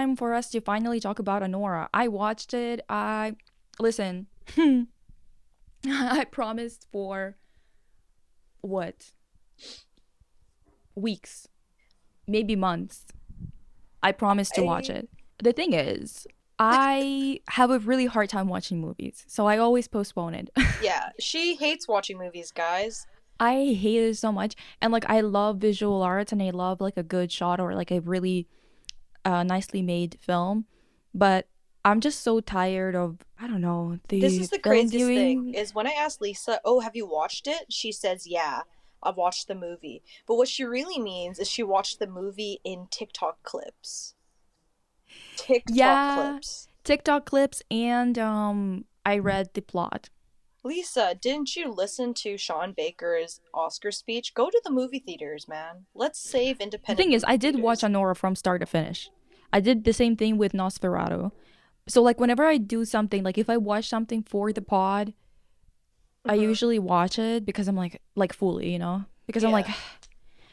time for us to finally talk about Anora. I watched it. Listen. I promised for what? Weeks, maybe months. I promised to watch I it. The thing is, I have a really hard time watching movies, so I always postpone it. Yeah, she hates watching movies, guys. I hate it so much. And like I love visual arts and I love like a good shot or like a really nicely made film, but I'm just so tired of, I don't know, This the is the film craziest thing viewing. is when I asked Lisa, "Oh, have you watched it?" She says, "Yeah, I've watched the movie." But what she really means is she watched the movie in TikTok clips. TikTok Yeah, clips. TikTok clips and I read the plot. Lisa, didn't you listen to Sean Baker's Oscar speech? Go to the movie theaters, man. Let's save The independent thing is, movie I did watch theaters. Anora from start to finish. I did the same thing with Nosferatu. So like whenever I do something, like if I watch something for the pod, I Hmm. usually watch it because I'm like fully, because I'm like, Yeah.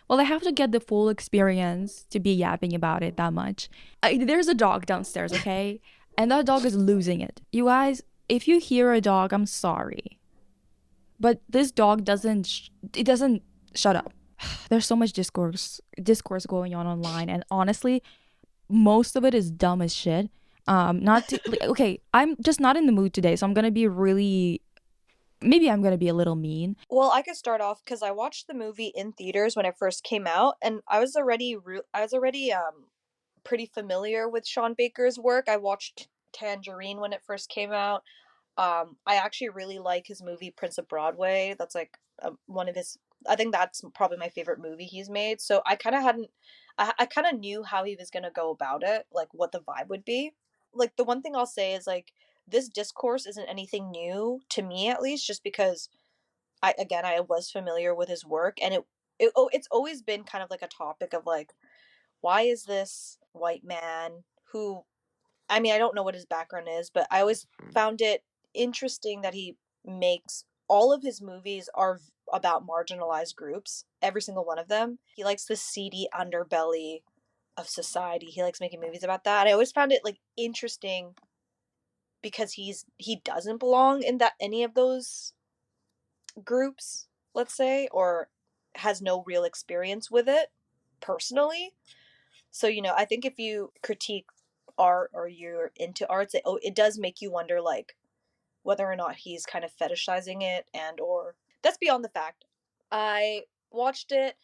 well, I have to get the full experience to be yapping about it that much. There's a dog downstairs, okay, and that dog is losing it. You guys, if you hear a dog, I'm sorry, but this dog doesn't. It doesn't shut up. There's so much discourse going on online, and honestly, most of it is dumb as shit. Not to, like, okay, I'm just not in the mood today, so I'm gonna be really. Maybe I'm gonna be a little mean. Well, I could start off because I watched the movie in theaters when it first came out, and I was already pretty familiar with Sean Baker's work. I watched Tangerine when it first came out. I actually really like his movie Prince of Broadway. That's like one of his. I think that's probably my favorite movie he's made. So I kind of hadn't. I kind of knew how he was gonna go about it, like what the vibe would be. Like the one thing I'll say is like this discourse isn't anything new to me, at least, just because I was familiar with his work, and it's always been kind of like a topic of like, why is this white man who, I mean, I don't know what his background is, but I always found it interesting that he makes all of his movies are about marginalized groups, every single one of them. He likes the seedy underbelly of society. He likes making movies about that. I always found it like interesting because he doesn't belong in that any of those groups, let's say, or has no real experience with it personally. So, I think if you critique art or you're into arts, it does make you wonder like whether or not he's kind of fetishizing it, and or that's beyond the fact. I watched it.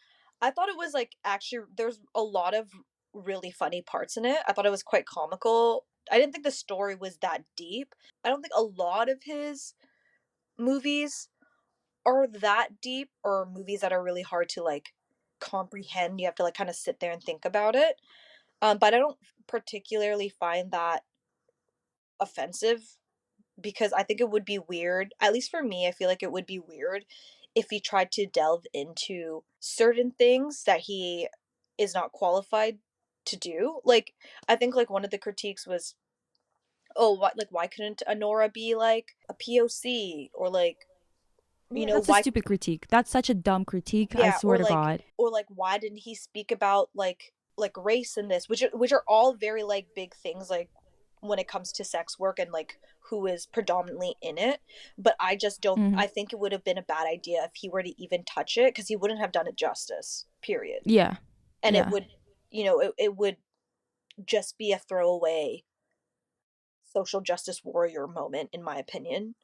I thought it was like actually there's a lot of really funny parts in it. I thought it was quite comical. I didn't think the story was that deep. I don't think a lot of his movies are that deep, or movies that are really hard to like comprehend. You have to like kind of sit there and think about it. But I don't particularly find that offensive because I think it would be weird, at least for me, I feel like it would be weird if he tried to delve into certain things that he is not qualified to do. Like, I think like one of the critiques was, oh, what, like why couldn't Anora be like a POC, or like, Yeah, that's a why, stupid critique. That's such a dumb critique. I yeah, swear to God. or like why didn't he speak about like race in this, which are all very like big things, like when it comes to sex work and like who is predominantly in it. But I just don't, Hmm. I think it would have been a bad idea if he were to even touch it, because he wouldn't have done it justice, period. Yeah, And it yeah, would, it would just be a throwaway social justice warrior moment, in my opinion.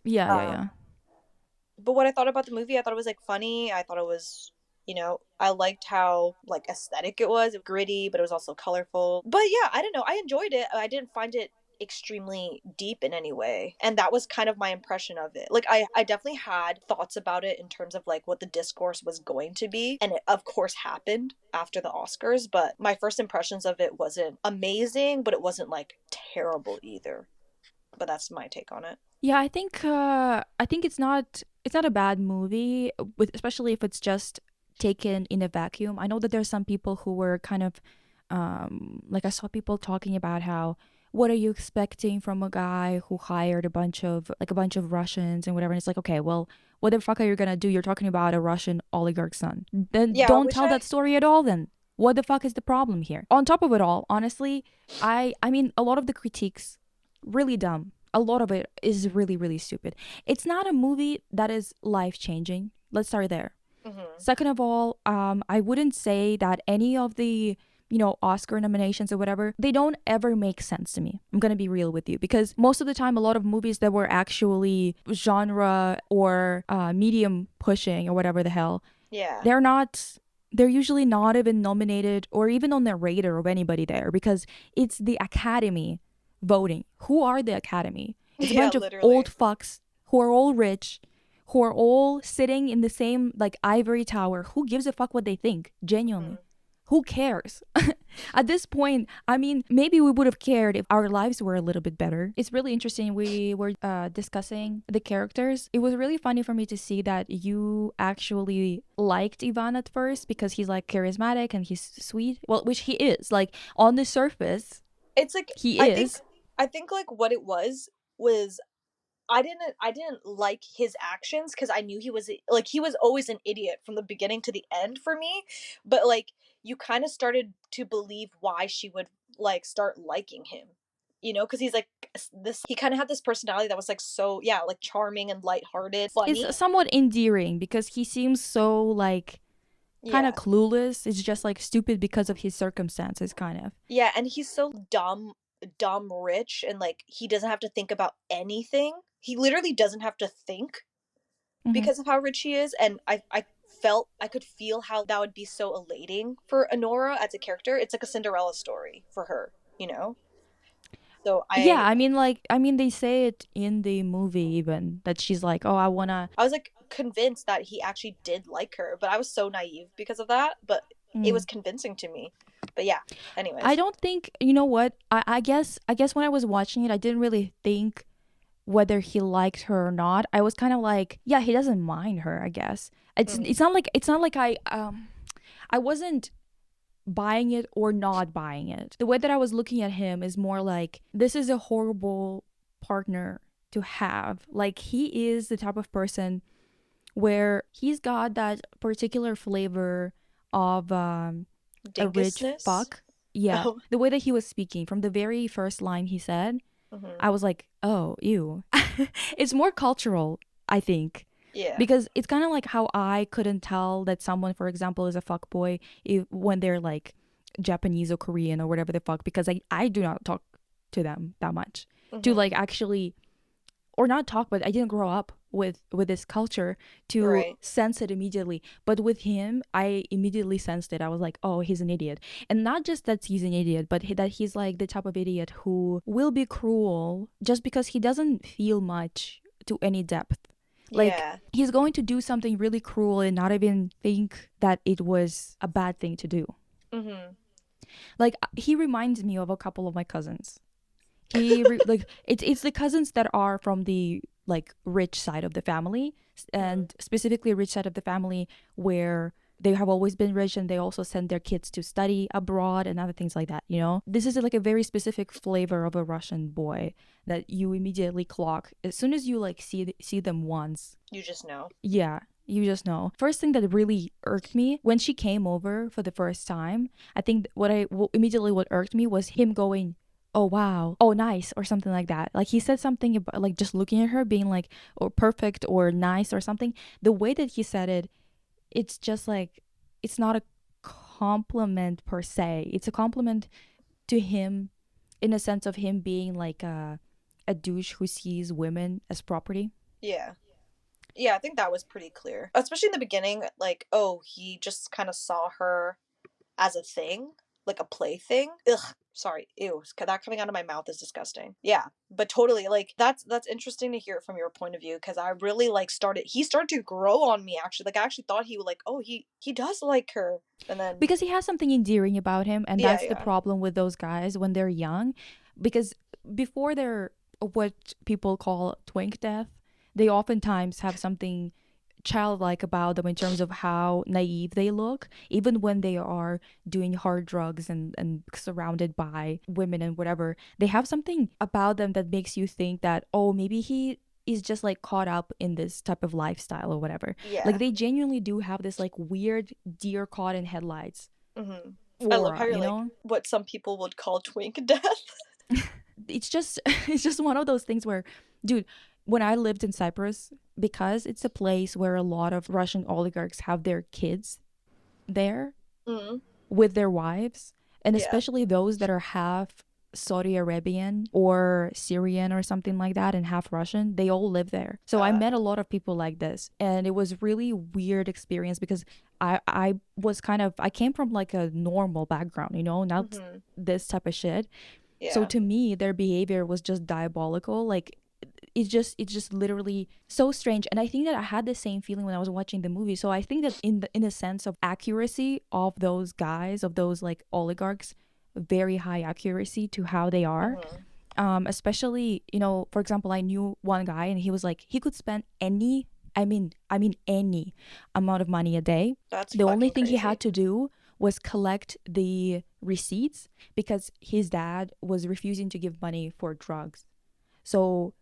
yeah, yeah, um yeah. but what I thought about the movie, I thought it was like funny. I thought it was, I liked how like aesthetic it was. It was gritty, but it was also colorful. But yeah, I don't know. I enjoyed it. I didn't find it extremely deep in any way. And that was kind of my impression of it. Like I definitely had thoughts about it in terms of like what the discourse was going to be. And it of course happened after the Oscars, but my first impressions of it wasn't amazing, but it wasn't like terrible either. But that's my take on it. Yeah, I think it's not a bad movie, with especially if it's just taken in a vacuum. I know that there's some people who were kind of like I saw people talking about how what are you expecting from a guy who hired a bunch of Russians and whatever. And it's like, okay, well, what the fuck are you gonna do? You're talking about a Russian oligarch son. Then Yeah, don't which tell that I story at all then. What the fuck is the problem here? On top of it all, honestly, I mean, a lot of the critiques really dumb. A lot of it is really, really stupid. It's not a movie that is life changing. Let's start there. Mm-hmm. Second of all, I wouldn't say that any of the Oscar nominations or whatever, they don't ever make sense to me. I'm gonna be real with you because most of the time, a lot of movies that were actually genre or medium pushing or whatever the hell, Yeah. they're not. They're usually not even nominated or even on the radar of anybody there because it's the Academy voting. Who are the Academy? It's a Yeah, bunch of old literally. fucks who are all rich, who are all sitting in the same like ivory tower. Who gives a fuck what they think? Genuinely. Mhm. Who cares? At this point, I mean, maybe we would have cared if our lives were a little bit better. It's really interesting. We were discussing the characters. It was really funny for me to see that you actually liked Ivan at first because he's like charismatic and he's sweet. Well, which he is. Like on the surface, It's like he I think is. I think like what it was I didn't like his actions because I knew he was always an idiot from the beginning to the end for me, but like you kind of started to believe why she would like start liking him, because he's like this. He kind of had this personality that was like so yeah, like charming and lighthearted, funny. It's somewhat endearing because he seems so like kind of Yeah, clueless. It's just like stupid because of his circumstances, kind of. yeah, and he's so dumb rich, and like he doesn't have to think about anything. He literally doesn't have to think Hmm. because of how rich he is, and I could feel how that would be so elating for Anora as a character. It's like a Cinderella story for her, you know. So Yeah, I I mean, like, I mean, they say it in the movie even that she's like, oh, I wanna. I was like convinced that he actually did like her, but I was so naive because of that. But it was Mm. convincing to me. But yeah, I anyways. don't think you know what. I guess when I was watching it, I didn't really think whether he liked her or not. I was kind of like, yeah, he doesn't mind her. I guess Mm, it's not like I wasn't buying it or not buying it. The way that I was looking at him is more like this is a horrible partner to have. Like he is the type of person where he's got that particular flavor of a rich Dinkusness. fuck. Yeah, Oh. the way that he was speaking from the very first line he said, Hmm. I was like, oh, ew. It's more cultural, I think. Yeah. Because it's kind of like how I couldn't tell that someone, for example, is a fuckboy when they're like Japanese or Korean or whatever the fuck, because I do not talk to them that much. To Hmm. like actually or not talk, but I didn't grow up with this culture to Right. sense it immediately. But with him, I immediately sensed it. I was like, oh, he's an idiot, and not just that he's an idiot, but that he's like the type of idiot who will be cruel just because he doesn't feel much to any depth. Like Yeah. he's going to do something really cruel and not even think that it was a bad thing to do. Hmm. Like he reminds me of a couple of my cousins. Like it's the cousins that are from the like rich side of the family, Hmm. and specifically rich side of the family where they have always been rich and they also send their kids to study abroad and other things like that, this is like a very specific flavor of a Russian boy that you immediately clock as soon as you like see them once. You just know. Yeah, you just know. First thing that really irked me when she came over for the first time, I think immediately what irked me was him going, "Oh wow, oh nice," or something like that. Like he said something about like just looking at her, being like, "or perfect," or "nice," or something. The way that he said it, it's just like it's not a compliment per se. It's a compliment to him in a sense of him being like a douche who sees women as property. Yeah. Yeah, I think that was pretty clear. Especially in the beginning, like, oh, he just kind of saw her as a thing, like a plaything. Ugh, sorry, ew. That coming out of my mouth is disgusting. Yeah, but totally, like that's interesting to hear it from your point of view because I really like started. He started to grow on me actually. Like I actually thought he would like, oh, he does like her, and then Because he has something endearing about him, and yeah, that's the yeah, problem with those guys when they're young, because before they're what people call twink death, they oftentimes have something childlike about them in terms of how naive they look, even when they are doing hard drugs and surrounded by women and whatever. They have something about them that makes you think that, oh, maybe he is just like caught up in this type of lifestyle or whatever. Like yeah. they genuinely do have this like weird deer caught in headlights Mm-hmm. I love aura, how you're you like know? what some people would call twink death. It's just it's just one of those things where, dude, when I lived in Cyprus, because it's a place where a lot of Russian oligarchs have their kids there Mm, with their wives, and yeah. especially those that are half Saudi Arabian or Syrian or something like that and half Russian, they all live there. So I met a lot of people like this, and it was really weird experience because I was kind of, I came from like a normal background, you know, not Mm-hmm. this type of shit. So Yeah. to me, their behavior was just diabolical. Like it's just literally so strange. And I think that I had the same feeling when I was watching the movie. So I think that in a sense of accuracy of those guys, of those like oligarchs, very high accuracy to how they are. Mm-hmm. Especially, you know, for example, I knew one guy and he was like he could spend any, I mean any amount of money a day. That's The only fucking thing he had crazy. to do was collect the receipts because his dad was refusing to give money for drugs. So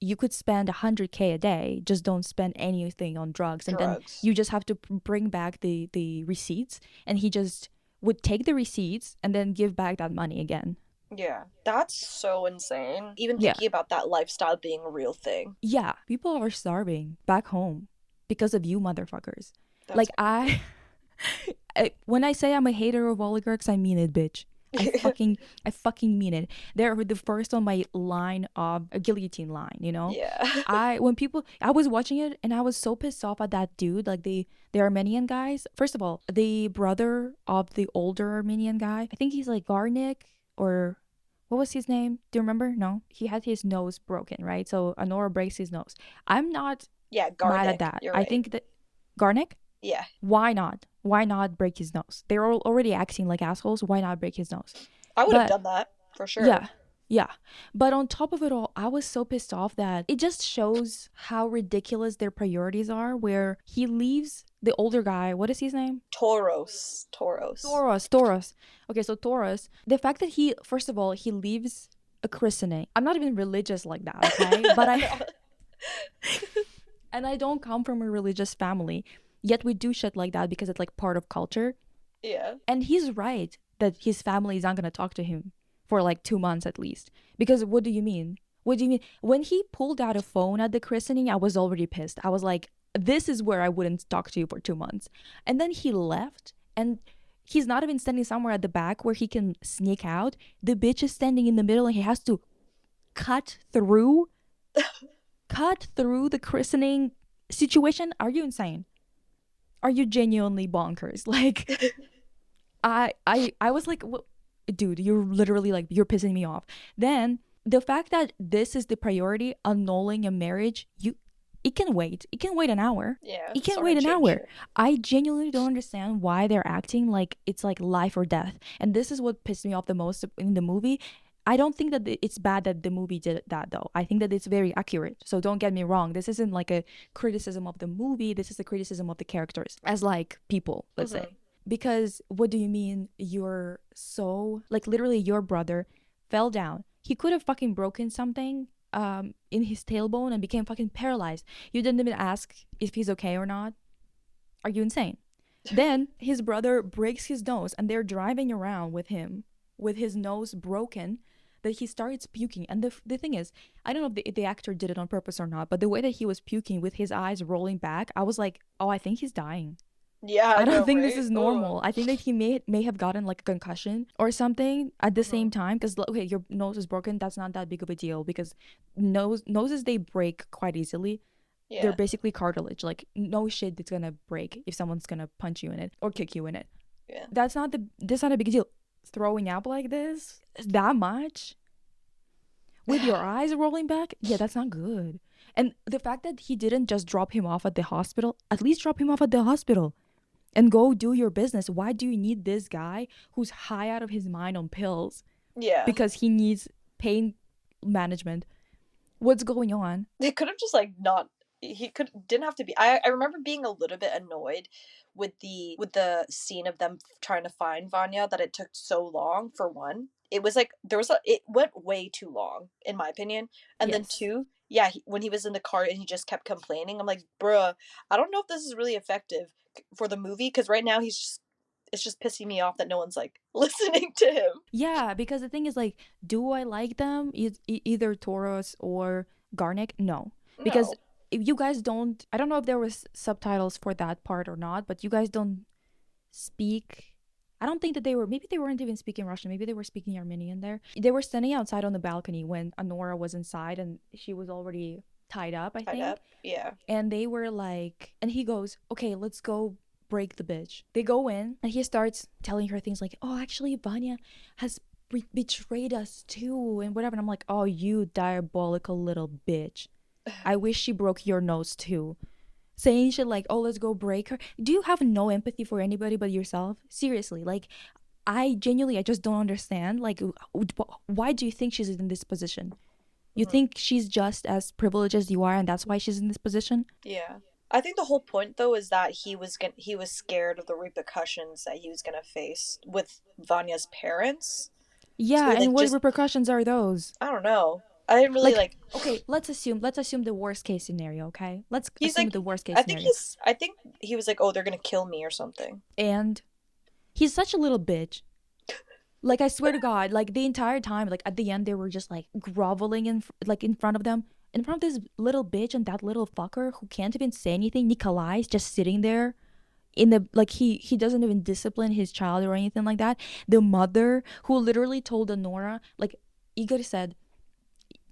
you could spend 100K a day, just don't spend anything on drugs, and then Drugs. you just have to bring back the receipts, and he just would take the receipts and then give back that money again. Yeah. That's so insane. Even Yeah. thinking about that lifestyle being a real thing. Yeah, people are starving back home because of you motherfuckers. That's Like fucking crazy. when I say I'm a hater of oligarchs, I mean it, bitch. I fucking mean it. They're the first on my line of a guillotine line, you know? Yeah. I was watching it and I was so pissed off at that dude, like the Armenian guys. First of all, the brother of the older Armenian guy, I think he's like Garnik or what was his name? Do you remember? No. He had his nose broken, right? So Anora breaks his nose. I'm not Yeah, mad at Garnick. that. You're I right. think that Garnik, Yeah. why not? Why not break his nose? They're already acting like assholes. Why not break his nose? I would have But done that for sure. yeah, yeah. But on top of it all, I was so pissed off that it just shows how ridiculous their priorities are. Where he leaves the older guy, what is his name? Tauros. Tauros. Tauros. Okay, so Tauros, the fact that he, first of all, he leaves a christening. I'm not even religious like that, okay? But and I don't come from a religious family. Yet we do shit like that because it's like part of culture. Yeah. And he's right that his family is not going to talk to him for like 2 months at least. Because what do you mean? What do you mean? When he pulled out a phone at the christening, I was already pissed. I was like, this is where I wouldn't talk to you for 2 months. And then he left and he's not even standing somewhere at the back where he can sneak out. The bitch is standing in the middle and he has to cut through cut through the christening situation. Are you insane? Are you genuinely bonkers? Like I was like, what? Dude, you're literally like you're pissing me off. Then the fact that this is the priority, annulling a marriage, it can wait. It can wait an hour. Yeah. It It's can not wait gonna an change hour. shit. I genuinely don't understand why they're acting like it's like life or death. And this is what pissed me off the most in the movie. I don't think that it's bad that the movie did that though. I think that it's very accurate. So don't get me wrong. This isn't like a criticism of the movie. This is a criticism of the characters as like people, let's Mm-hmm. say. Because what do you mean you're so like literally your brother fell down. He could have fucking broken something in his tailbone and became fucking paralyzed. You didn't even ask if he's okay or not. Are you insane? Then his brother breaks his nose and they're driving around with him with his nose broken that he starts puking. And the thing is, I don't know if the actor did it on purpose or not, but the way that he was puking with his eyes rolling back, I was like, oh, I think he's dying. Yeah, I I don't know, think this right? is Oh. normal. I think that he may have gotten like a concussion or something at the Mm-hmm. same time. Because okay, your nose is broken. That's not that big of a deal because noses they break quite easily. They're Yeah. basically cartilage. Like no shit that's gonna break if someone's gonna punch you in it or kick you in it. Yeah. That's not a big deal. Throwing up like this that much with your eyes rolling back, yeah, that's not good. And the fact that he didn't just drop him off at the hospital, at least drop him off at the hospital and go do your business. Why do you need this guy who's high out of his mind on pills Yeah. because he needs pain management? What's going on? They could have just like not he could didn't have to be I remember being a little bit annoyed with the scene of them trying to find Vanya that it took so long for one. It was like there was a it went way too long in my opinion. And then Yes. two, yeah, when he was in the car and he just kept complaining, I'm like, "Bruh, I don't know if this is really effective for the movie because right now he's just it's just pissing me off that no one's like listening to him. Yeah, because the thing is like, do I like them? Either Taurus or Garnick? No. Because No. if you guys don't, I don't know if there was subtitles for that part or not, but you guys don't speak. I don't think that they were, maybe they weren't even speaking Russian. Maybe they were speaking Armenian there. They were standing outside on the balcony when Anora was inside and she was already tied up, I Tied think. up. Yeah. And they were like, and he goes, okay, let's go break the bitch. They go in and he starts telling her things like, oh, actually, Vanya has betrayed us too, and whatever. And I'm like, oh, you diabolical little bitch. I wish she broke your nose too. Saying shit like, oh, let's go break her. Do you have no empathy for anybody but yourself? Seriously, like, I genuinely, I just don't understand. Like, why do you think she's in this position? You think she's just as privileged as you are, and that's why she's in this position? Yeah. I think the whole point though is that he was scared of the repercussions that he was gonna face with Vanya's parents. So Yeah, he and like what just repercussions are those? I don't know. I didn't really Like, like okay, let's assume the worst case scenario, okay? Let's he's assume like the worst case scenario. I think he was like, oh, they're gonna kill me or something. And he's such a little bitch. Like, I swear to God, like the entire time, like at the end, they were just like groveling in front of them, in front of this little bitch and that little fucker who can't even say anything. Nikolai's just sitting there in the, like, he doesn't even discipline his child or anything like that. The mother who literally told Anora, like, Igor said,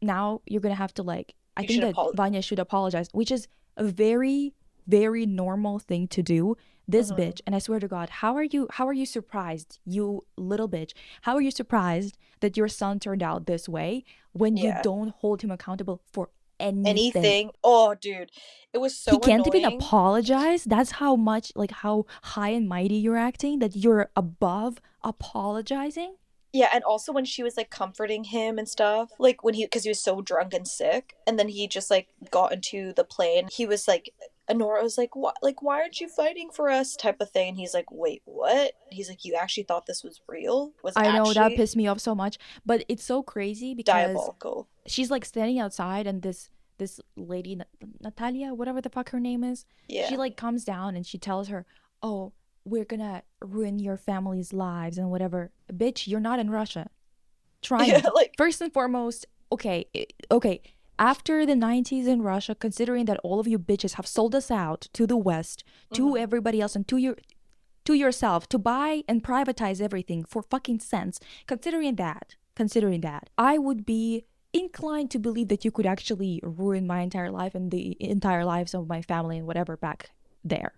now you're gonna have to, like, I You think should that apologize. Vanya should apologize, which is a very, very normal thing to do. This bitch, and I swear to God, how are you surprised, you little bitch? How are you surprised that your son turned out this way when you Yeah. don't hold him accountable for anything? Anything. Oh, dude. It was He so can't even annoying. apologize. That's how much, like, how high and mighty you're acting, that you're above apologizing. Yeah, and also when she was like comforting him and stuff, like when because he was so drunk and sick, and then he just like got into the plane. He was like, Honora was like, "What? Like, why aren't you fighting for us?" Type of thing. And he's like, "Wait, what?" He's like, "You actually thought this was real? Was I know that actually pissed me off so much, but it's so crazy because diabolical?" she's like standing outside, and this lady, Natalia, whatever the fuck her name is, she Yeah, like comes down and she tells her, "Oh, we're gonna ruin your family's lives and whatever." Bitch, you're not in Russia. Try yeah, me. like First and foremost, okay, okay. After the 90s in Russia, considering that all of you bitches have sold us out to the West, to mhm. everybody else, and to yourself, to buy and privatize everything for fucking cents, considering that, I would be inclined to believe that you could actually ruin my entire life and the entire lives of my family and whatever back there.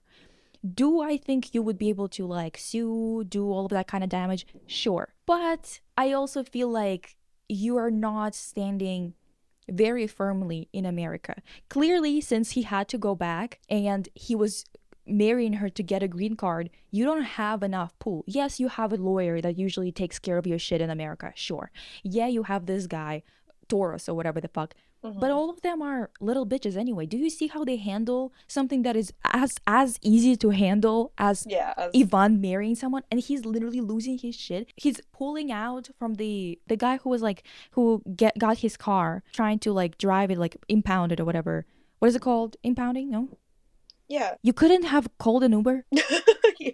Do I think you would be able to, like, sue, do all of that kind of damage? Sure. But I also feel like you are not standing very firmly in America. Clearly, since he had to go back and he was marrying her to get a green card, you don't have enough pull. Yes, you have a lawyer that usually takes care of your shit in America, sure. Yeah, you have this guy, Taurus or whatever the fuck. But Mhm. all of them are little bitches anyway. Do you see how they handle something that is as easy to handle as Yeah, as Ivan marrying someone? And he's literally losing his shit. He's pulling out from the guy who was like, who got his car, trying to like drive it, like impound it or whatever. What is it called? Impounding? No. yeah. You couldn't have called an Uber? Yeah.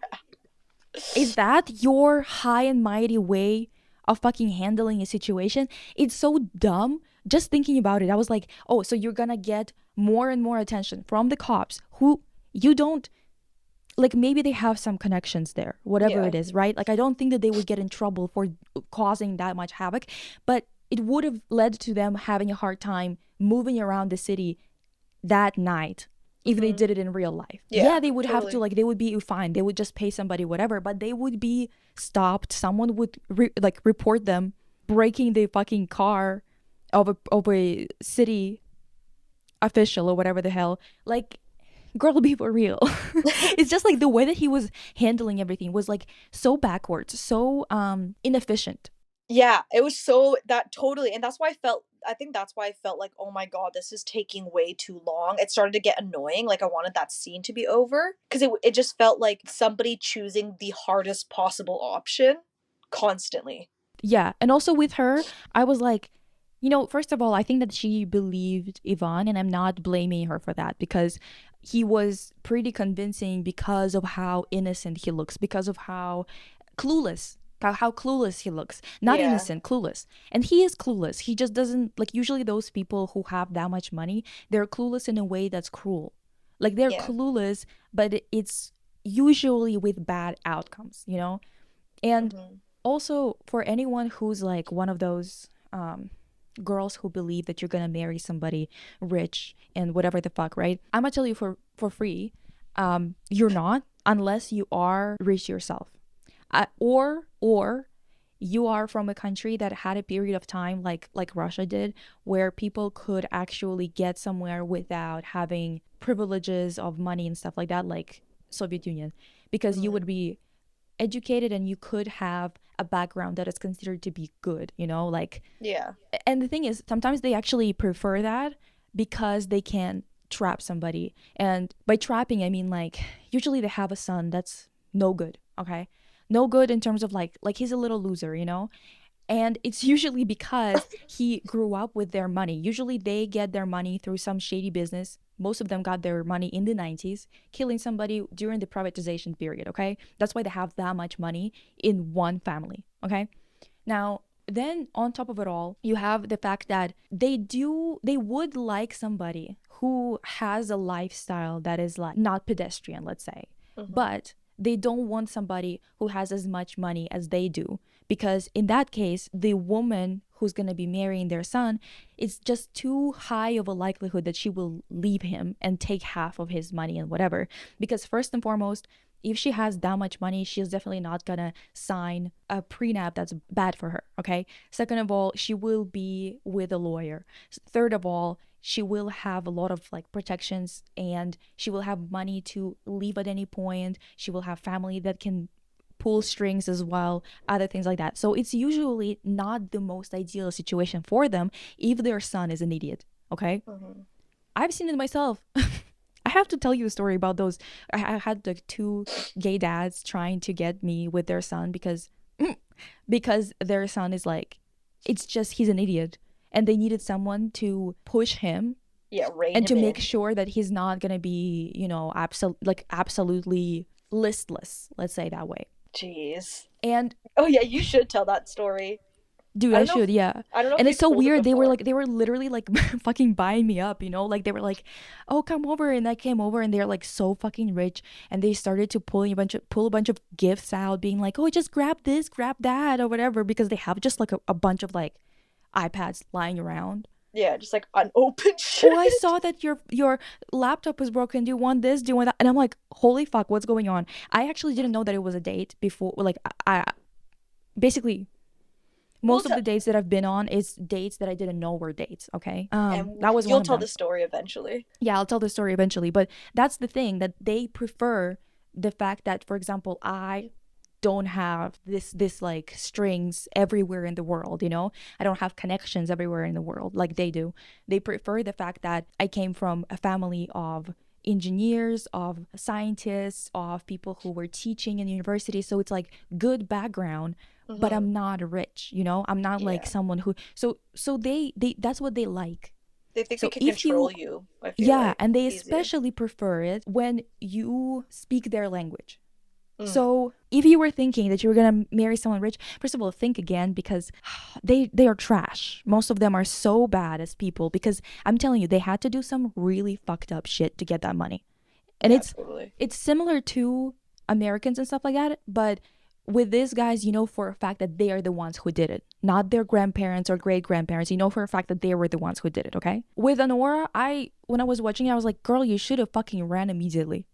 Is that your high and mighty way of fucking handling a situation? It's so dumb. Just thinking about it, I was like, oh, so you're gonna get more and more attention from the cops who you don't, like, maybe they have some connections there, whatever Yeah. it is, right? Like, I don't think that they would get in trouble for causing that much havoc, but it would have led to them having a hard time moving around the city that night if they Mhm. did it in real life. Yeah, Yeah, they would have to, totally. like, they would be fine. They would just pay somebody whatever, but they would be stopped. Someone would like report them breaking the fucking car of a city official or whatever the hell. Like, girl, be for real. It's just like the way that he was handling everything was like so backwards, so inefficient. Yeah, it was so that totally, and that's why I think that's why I felt like, oh my god, this is taking way too long. It started to get annoying. Like I wanted that scene to be over because it just felt like somebody choosing the hardest possible option constantly. Yeah, and also with her, I was like, You know, first of all, I think that she believed Ivan, and I'm not blaming her for that because he was pretty convincing because of how innocent he looks, because of how clueless. How clueless he looks. Not Yeah. innocent, clueless. And he is clueless. He just doesn't, like, usually those people who have that much money, they're clueless in a way that's cruel. Like, they're Yeah. clueless, but it's usually with bad outcomes, you know? And Mm-hmm. also, for anyone who's like one of those girls who believe that you're gonna marry somebody rich and whatever the fuck, right? I'm gonna tell you for free, you're not unless you are rich yourself, or you are from a country that had a period of time like Russia did, where people could actually get somewhere without having privileges of money and stuff like that, like Soviet Union, because you Mm-hmm. would be educated and you could have a background that is considered to be good, you know, like. Yeah. And the thing is, sometimes they actually prefer that because they can trap somebody. And by trapping, I mean, like, usually they have a son that's no good, okay? No good in terms of like he's a little loser, you know? And it's usually because he grew up with their money. Usually they get their money through some shady business. Most of them got their money in the 90s, killing somebody during the privatization period, okay? That's why they have that much money in one family, okay? Now, then on top of it all, you have the fact that they would like somebody who has a lifestyle that is like not pedestrian, let's say. Mm-hmm. But they don't want somebody who has as much money as they do, because in that case, the woman who's going to be marrying their son, it's just too high of a likelihood that she will leave him and take half of his money and whatever. Because first and foremost, if she has that much money, she's definitely not gonna sign a prenup that's bad for her, okay? Second of all, she will be with a lawyer. Third of all, she will have a lot of like protections, and she will have money to leave at any point. She will have family that can pull strings as well, other things like that. So it's usually not the most ideal situation for them if their son is an idiot, okay? Mm-hmm. I've seen it myself. I have to tell you a story about those. I had like two gay dads trying to get me with their son because their son is like, it's just he's an idiot, and they needed someone to push him Yeah. Rein and him to make in. sure that he's not gonna be, you know, absolutely listless. Let's say that way. Jeez. And Oh yeah, you should tell that story. dude, I I don't know if should, yeah. I don't know if And you it's so told it weird. before. They were literally like fucking buying me up, you know? Like they were like, "Oh, come over." And I came over and they're like so fucking rich, and they started to pull a bunch of gifts out, being like, "Oh, just grab this, grab that or whatever," because they have just like a bunch of like iPads lying around. Yeah, just like unopened Oh, I shit. saw that your laptop was broken. Do you want this? Do you want that? And I'm like, "Holy fuck, what's going on?" I actually didn't know that it was a date before, like I basically We'll most of tell, the dates that I've been on is dates that I didn't know were dates, okay? and That was one you'll of tell the them. story eventually. Yeah, I'll tell the story eventually, but that's the thing, that they prefer the fact that, for example, I don't have this like strings everywhere in the world, you know? I don't have connections everywhere in the world like they do. They prefer the fact that I came from a family of engineers, of scientists, of people who were teaching in university, so it's like good background, but Mm-hmm. I'm not rich, you know? I'm not like Yeah, someone who, so they that's what they like. they think they So can if you, control you. I feel yeah, like and they easier. especially prefer it when you speak their language. Mm. So if you were thinking that you were gonna marry someone rich, first of all, think again, because they are trash. Most of them are so bad as people, because I'm telling you, they had to do some really fucked up shit to get that money. And Yeah, totally. it's similar to Americans and stuff like that, but with these guys, you know for a fact that they are the ones who did it, not their grandparents or great grandparents. You know for a fact that they were the ones who did it. Okay. With Anora, when I was watching it, I was like, girl, you should have fucking ran immediately.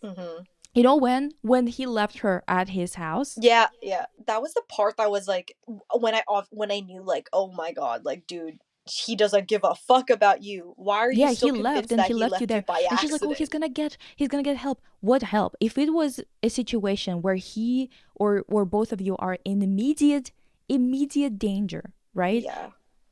Mm-hmm. You know when he left her at his house. Yeah, yeah. That was the part that was like when I knew like, oh my god, like dude, he doesn't give a fuck about you. Why are you Yeah, still he left convinced and that he he left you left you there. by And she's like, "Oh, accident? he's gonna get help." What help? If it was a situation where he or both of you are in immediate danger, right? Yeah.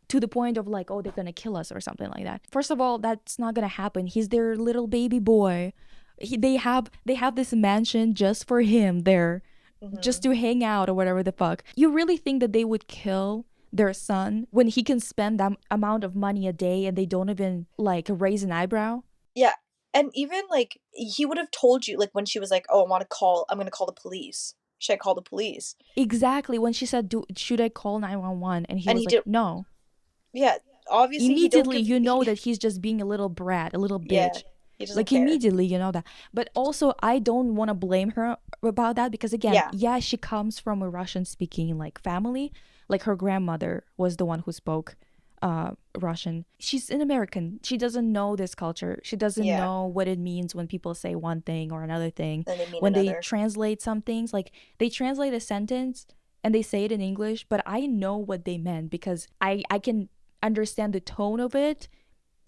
To the point of like, "Oh, they're gonna kill us" or something like that. First of all, that's not gonna happen. He's their little baby boy. They have this mansion just for him there, Mm-hmm. just to hang out or whatever the fuck. You really think that they would kill their son when he can spend that amount of money a day and they don't even like raise an eyebrow? Yeah. And even like he would have told you like when she was like, "Oh, I'm going to call the police. Should I call the police?" Exactly. When she said, should I call 911? And he And was he like, did. no. Yeah, obviously he don't Immediately, give you know he, that he's just being a little brat, a little yeah, bitch. he doesn't Like, care. immediately, you know that. But also, I don't want to blame her about that because, again, Yeah. yeah, she comes from a Russian speaking, like, family. Like, her grandmother was the one who spoke Russian. She's an American. She doesn't know this culture. She doesn't Yeah. know what it means when people say one thing or another thing. Then they mean When they another. translate some things, like, they translate a sentence and they say it in English, but I know what they meant because I can understand the tone of it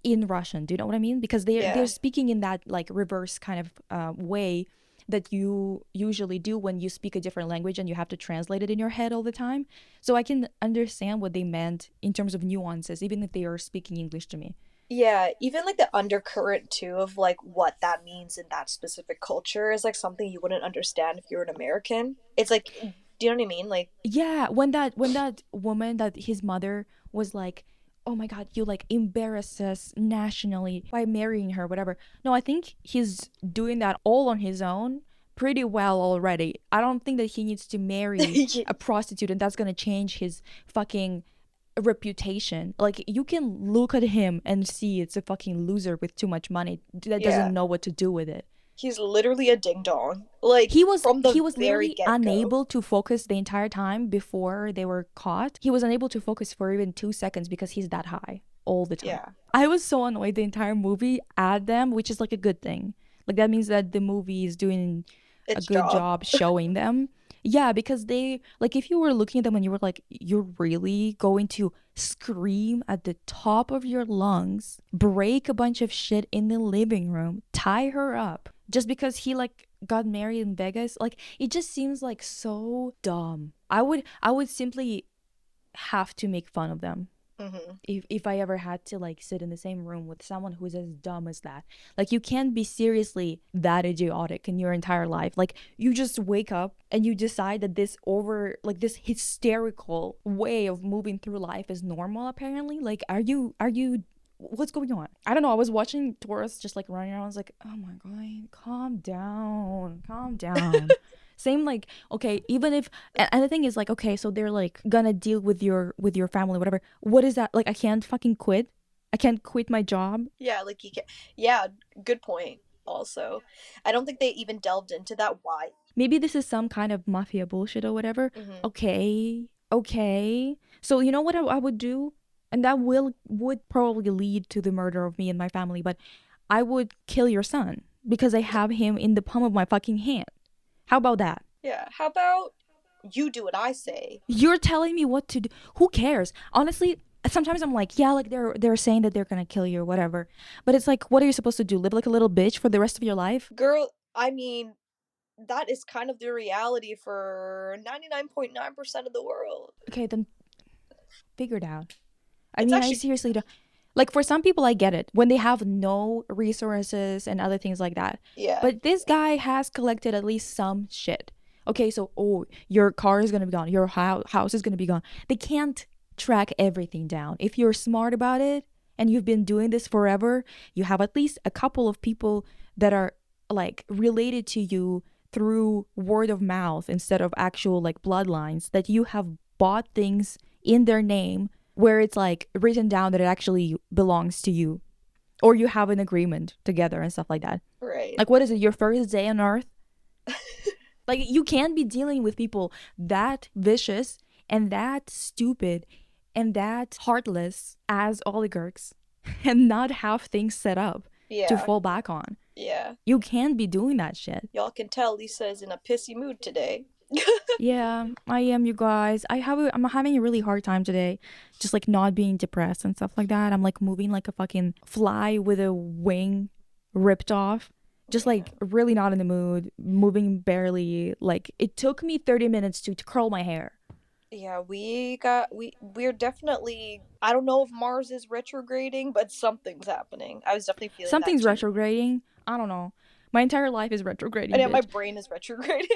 in Russian. Do you know what I mean? Because they're Yeah. speaking in that like reverse kind of way that you usually do when you speak a different language and you have to translate it in your head all the time. So I can understand what they meant in terms of nuances, even if they are speaking English to me. Yeah, even like the undercurrent too of like what that means in that specific culture is like something you wouldn't understand if you're an American. It's like, do you know what I mean? Like, Yeah, when that woman, that his mother was like, oh my god, you like embarrass us nationally by marrying her, whatever. No, I think he's doing that all on his own pretty well already. I don't think that he needs to marry a prostitute and that's gonna change his fucking reputation. Like, you can look at him and see it's a fucking loser with too much money that yeah, doesn't know what to do with it. he's literally a ding dong. Like he was from he the was very literally get-go. unable to focus the entire time before they were caught. He was unable to focus for even 2 seconds because he's that high all the time. Yeah, I was so annoyed the entire movie at them, which is like a good thing. Like, that means that the movie is doing a its good job. job showing them. Yeah, because they, like, if you were looking at them and you were like, you're really going to scream at the top of your lungs, break a bunch of shit in the living room, tie her up just because he like got married in Vegas. Like, it just seems like so dumb. I would simply have to make fun of them Hmm. if I ever had to like sit in the same room with someone who's as dumb as that. Like, you can't be seriously that idiotic in your entire life. Like, you just wake up and you decide that this hysterical way of moving through life is normal apparently. Like, are you what's going on? I don't know. I was watching Taurus just like running around. I was like, oh my god, calm down, calm down. Same, like, okay, even if, and the thing is like, okay, so they're like gonna deal with your family, whatever. What is that? Like, I can't fucking quit. I can't quit my job. Yeah, like you can. Yeah, good point. Also, I don't think they even delved into that why. Maybe this is some kind of mafia bullshit or whatever. Hmm. Okay, okay. So you know what I would do, and that would probably lead to the murder of me and my family. But I would kill your son because I have him in the palm of my fucking hand. How about that? Yeah, how about you do what I say? You're telling me what to do. Who cares? Honestly, sometimes I'm like, yeah, like they're saying that they're gonna kill you or whatever. But it's like, what are you supposed to do? Live like a little bitch for the rest of your life? Girl, I mean, that is kind of the reality for 99.9% of the world. Okay, then figure it out. I It's mean, I actually, seriously don't. Like, for some people, I get it when they have no resources and other things like that. yeah, But this guy has collected at least some shit. Okay, so, oh, your car is gonna be gone. Your house is gonna be gone. They can't track everything down. If you're smart about it and you've been doing this forever, you have at least a couple of people that are like related to you through word of mouth instead of actual like bloodlines, that you have bought things in their name where it's like written down that it actually belongs to you, or you have an agreement together and stuff like that. right. Like, what is it, your first day on earth? Like, you can't be dealing with people that vicious and that stupid and that heartless as oligarchs and not have things set up to Yeah, fall back on. yeah. You can't be doing that shit. Y'all can tell Lisa is in a pissy mood today. Yeah, I am, you guys. I'm having a really hard time today, just like not being depressed and stuff like that. I'm like moving like a fucking fly with a wing ripped off. Just like really not in the mood, moving barely. Like, it took me 30 minutes to curl my hair. Yeah, we're definitely, I don't know if Mars is retrograding, but something's happening. I was definitely feeling that Something's too. retrograding. I don't know. My entire life is retrograding, And yeah, my bitch. brain is retrograding.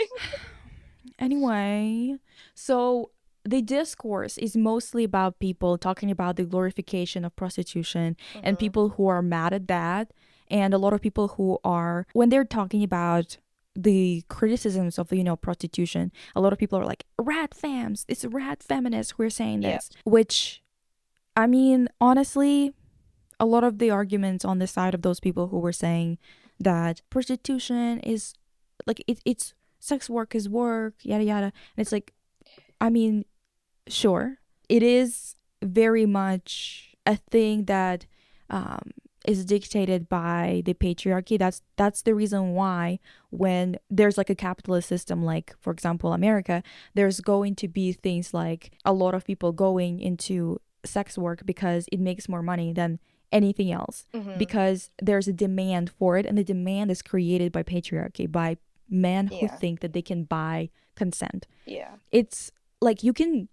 Anyway, so the discourse is mostly about people talking about the glorification of prostitution and people who are mad at that, and a lot of people who are, when they're talking about the criticisms of, you know, prostitution, a lot of people are like, rat fams, it's rat feminists who are saying this. Which, I mean, honestly, a lot of the arguments on the side of those people who were saying that prostitution is like, it's sex work is work, yada yada, and it's like, I mean, sure, it is very much a thing that is dictated by the patriarchy. That's the reason why when there's like a capitalist system, like for example America, there's going to be things like a lot of people going into sex work because it makes more money than anything else, because there's a demand for it, and the demand is created by patriarchy, by men who think that they can buy consent. It's like you can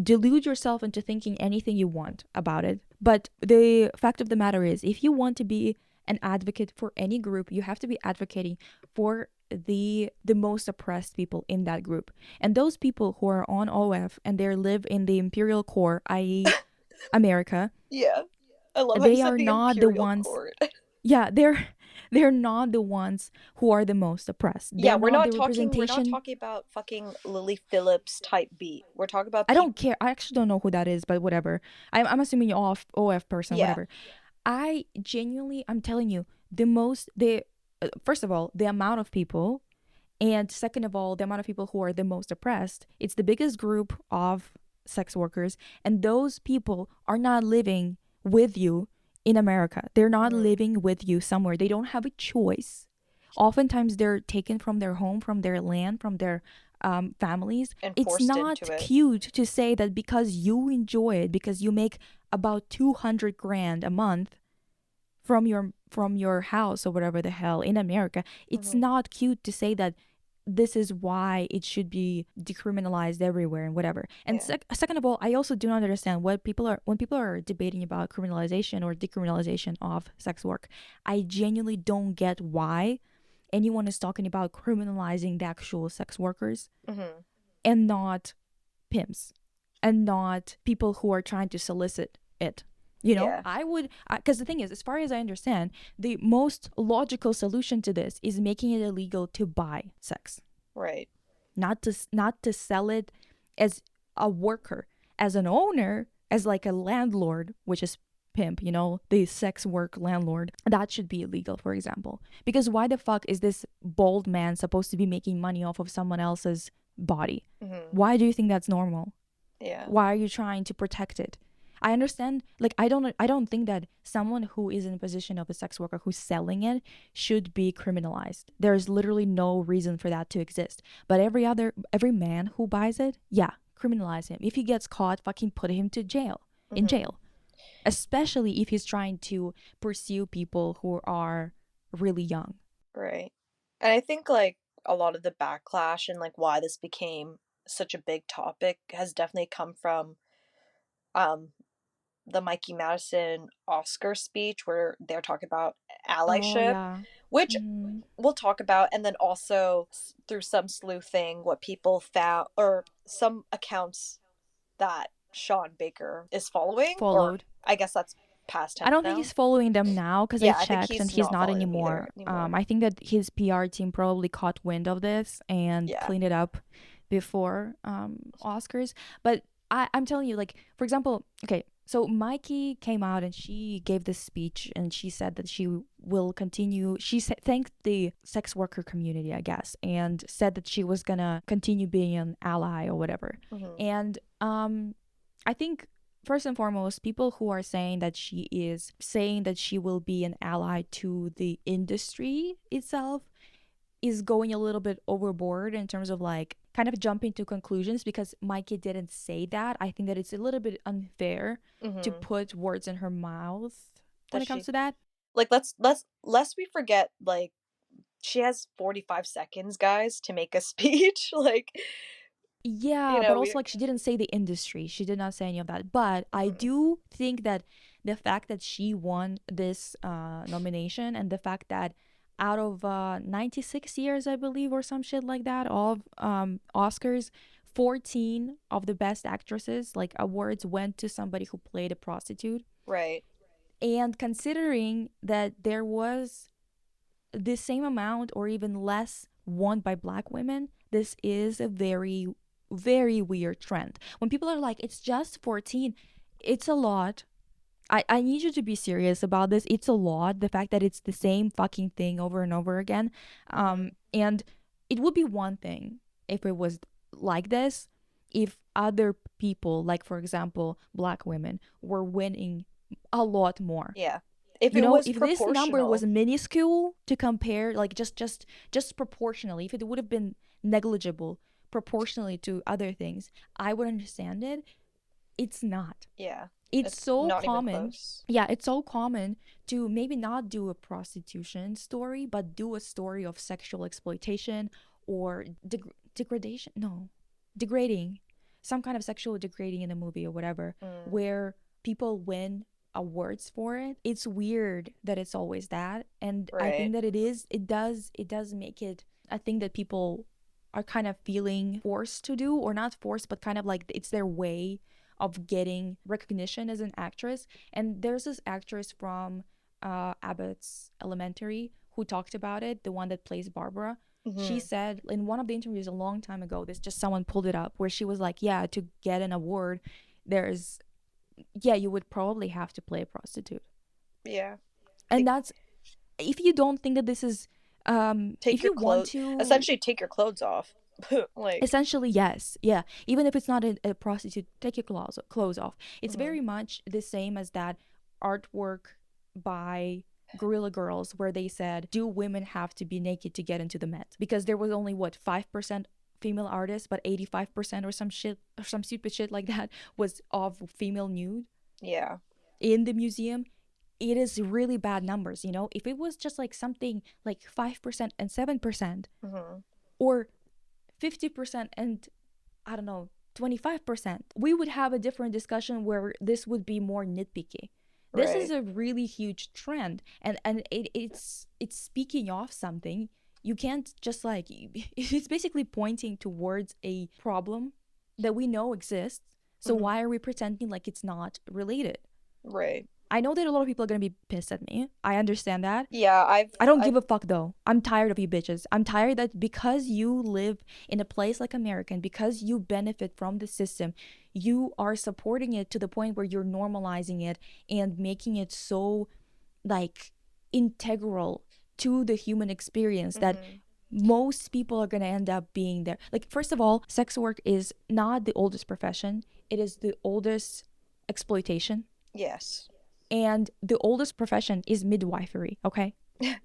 delude yourself into thinking anything you want about it, but the fact of the matter is, if you want to be an advocate for any group, you have to be advocating for the most oppressed people in that group. And those people who are on OF and they live in the imperial core, i.e. America, I love they how are you said not the ones court. yeah, they're not the ones who are the most oppressed. They're we're not not the talking representation. about fucking Lily Phillips type beat. We're talking about I don't care. I actually don't know who that is, but whatever. I'm assuming OF person, whatever. I genuinely, I'm telling you, first of all, the amount of people, and second of all, the amount of people who are the most oppressed. It's the biggest group of sex workers, and those people are not living with you in America. They're not living with you somewhere. They don't have a choice. Oftentimes, they're taken from their home, from their land, from their families. and It's forced not into it. cute to say that because you enjoy it, because you make about 200 grand a month from your house or whatever the hell in America, it's not cute to say that this is why it should be decriminalized everywhere and whatever. And second of all, I also do not understand when people are debating about criminalization or decriminalization of sex work. I genuinely don't get why anyone is talking about criminalizing the actual sex workers and not pimps and not people who are trying to solicit it. You know, I would, because the thing is, as far as I understand, the most logical solution to this is making it illegal to buy sex, Right. not to sell it as a worker, as an owner, as like a landlord, which is pimp, you know, the sex work landlord. That should be illegal, for example. Because why the fuck is this bald man supposed to be making money off of someone else's body? Why do you think that's normal? Why are you trying to protect it? I understand, like, I don't think that someone who is in a position of a sex worker who's selling it should be criminalized. There's literally no reason for that to exist. But every man who buys it, yeah, criminalize him. If he gets caught, fucking put him to jail, in jail. Especially if he's trying to pursue people who are really young. Right. And I think like a lot of the backlash and like why this became such a big topic has definitely come from the Mikey Madison Oscar speech where they're talking about Oh, allyship, yeah. which we'll talk about, and then also through some sleuthing what people found, or some accounts that Shawn Baker is following, Followed. or I guess that's past tense I don't now. think he's following them now, because I Yeah, I think checked and he's he's not not following them anymore. anymore. I think that his PR team probably caught wind of this and Yeah. cleaned it up before Oscars. But I'm telling you, like, for example, okay, so Mikey came out and she gave this speech and she said that she will continue. She thanked the sex worker community, I guess, and said that she was gonna continue being an ally or whatever. And I think first and foremost, people who are saying that she is saying that she will be an ally to the industry itself is going a little bit overboard in terms of like kind of jumping to conclusions, because Mikey didn't say that. I think that it's a little bit unfair to put words in her mouth when it comes to that. Like lest we forget, like, she has 45 seconds, guys, to make a speech. Like, yeah, you know, but also like she didn't say the industry. She did not say any of that. But I do think that the fact that she won this nomination, and the fact that out of 96 years, I believe, or some shit like that, of Oscars, 14 of the best actresses, like awards, went to somebody who played a prostitute. Right. And considering that there was the same amount or even less won by black women, this is a very, very weird trend. When people are like, it's just 14, it's a lot. I need you to be serious about this. It's a lot. The fact that it's the same fucking thing over and over again. And it would be one thing if it was like this, if other people, like for example, black women, were winning a lot more. Yeah. If You it know, was if this number was proportional. minuscule to compare, like just proportionally, if it would have been negligible proportionally to other things, I would understand it. It's not. Yeah. It's It's so not even common. close. Yeah, it's so common to maybe not do a prostitution story, but do a story of sexual exploitation or degradation. No, degrading, some kind of sexual degrading in a movie or whatever, where people win awards for it. It's weird that it's always that, and I Right. think that it does make it a thing that people are kind of feeling forced to do, or not forced, but kind of like it's their way of getting recognition as an actress. And there's this actress from Abbott's Elementary who talked about it, the one that plays Barbara. She said in one of the interviews a long time ago, this just someone pulled it up, where she was like, yeah, to get an award, there's, yeah, you would probably have to play a prostitute. Yeah. And that's, if you don't think that this is, Take if your you want clothes. to, Essentially, take your clothes off. Like. essentially, yes, yeah, even if it's not a prostitute, take your clothes off. It's Mhm. very much the same as that artwork by Gorilla Girls, where they said, do women have to be naked to get into the Met? Because there was only what, 5% female artists, but 85% or some shit, or some stupid shit like that, was of female nude Yeah. in the museum. It is really bad numbers, you know. If it was just like something like 5% and 7%, Mhm. or 50% and, I don't know, 25%, we would have a different discussion where this would be more nitpicky. This is Right. a really huge trend, and it's speaking of something. You can't just like, it's basically pointing towards a problem that we know exists. So Mhm. why are we pretending like it's not related? Right. I know that a lot of people are gonna be pissed at me. I understand that. Yeah. I don't I've. give a fuck though. I'm tired of you bitches. I'm tired that because you live in a place like America, because you benefit from the system, you are supporting it to the point where you're normalizing it and making it so like integral to the human experience that Mhm. most people are going to end up being there. Like, first of all, sex work is not the oldest profession. It is the oldest exploitation. Yes. And the oldest profession is midwifery, okay?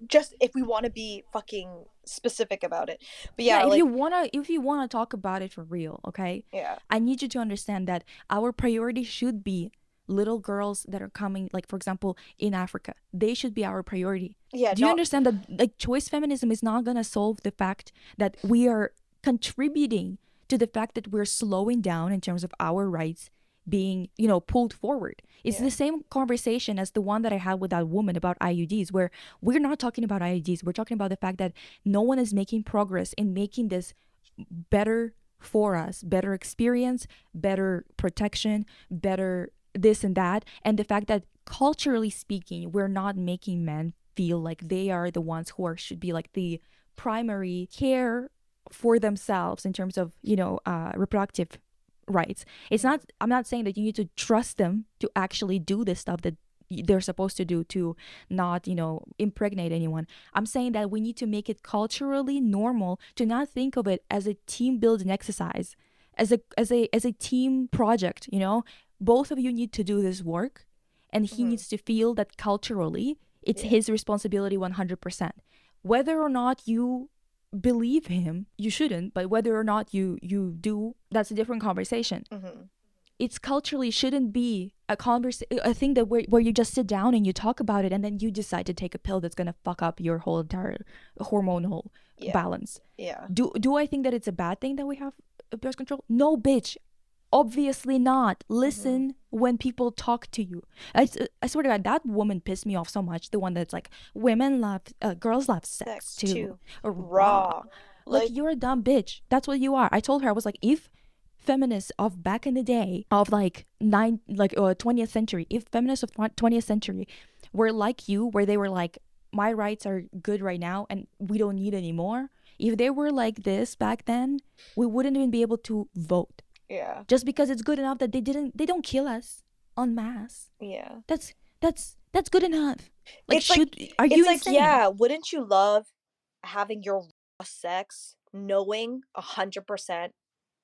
Just if we want to be fucking specific about it. But Yeah, yeah, if you like. wanna if you wanna talk about it for real, okay? Yeah. I need you to understand that our priority should be little girls that are coming, like for example, in Africa. They should be our priority. Yeah. Do you Not. understand that like choice feminism is not gonna solve the fact that we are contributing to the fact that we're slowing down in terms of our rights being, pulled forward. It's Yeah. the same conversation as the one that I had with that woman about IUDs, where we're not talking about IUDs. We're talking about the fact that no one is making progress in making this better for us, better experience, better protection, better this and that. And the fact that culturally speaking, we're not making men feel like they are the ones who should be like the primary care for themselves in terms of, reproductive rights. It's not, I'm not saying that you need to trust them to actually do this stuff that they're supposed to do to not, impregnate anyone. I'm saying that we need to make it culturally normal to not think of it as a team building exercise, as a team project, Both of you need to do this work, and he Mhm. needs to feel that culturally it's Yeah. his responsibility 100%. Whether or not you believe him, you shouldn't, but whether or not you do, that's a different conversation. Mhm. It's culturally shouldn't be a thing that where you just sit down and you talk about it and then you decide to take a pill that's going to fuck up your whole entire hormonal Yeah. balance. Yeah. Do I think that it's a bad thing that we have birth control? No, bitch. Obviously not. Mhm. Listen when people talk to you. I swear to God, that woman pissed me off so much. The one that's like, girls love sex Sex too, too. or raw. Raw. Like, Like. you're a dumb bitch. That's what you are. I told her, I was like, if feminists of back in the day of like 20th century, if feminists of 20th century were like you, where they were like, my rights are good right now and we don't need any more, if they were like this back then, we wouldn't even be able to vote. Yeah. Just because it's good enough that they don't kill us en masse. Yeah. That's good enough. Like, It's like, are it's you like, insane? yeah, wouldn't you love having your raw sex knowing 100%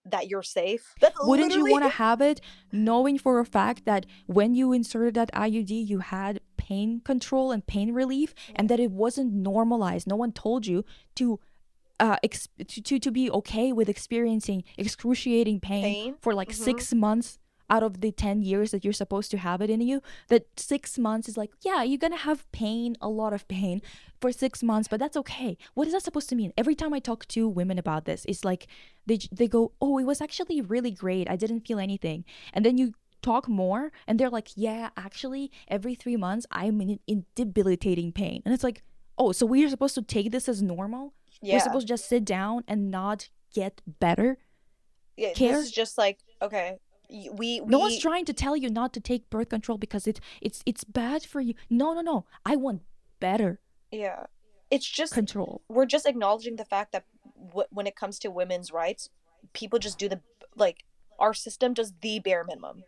that you're safe? That's Wouldn't you literally want to have it knowing for a fact that when you inserted that IUD, you had pain control and pain relief, and that it wasn't normalized? No one told you to to be okay with experiencing excruciating pain pain. for like 6 months out of the 10 years that you're supposed to have it in you. That 6 months is like, yeah, you're gonna have pain, a lot of pain for 6 months, but that's okay. What is that supposed to mean? Every time I talk to women about this, it's like they go, oh, it was actually really great, I didn't feel anything. And then you talk more and they're like, yeah, actually every 3 months I'm in debilitating pain. And it's like, oh, so we're supposed to take this as normal? We're Yeah. supposed to just sit down and not get better Yeah, care? this is just like, okay, we No one's trying to tell you not to take birth control because it's bad for you. No. I want better yeah. It's just, control. we're just acknowledging the fact that when it comes to women's rights, people just do the, like, our system does the bare minimum.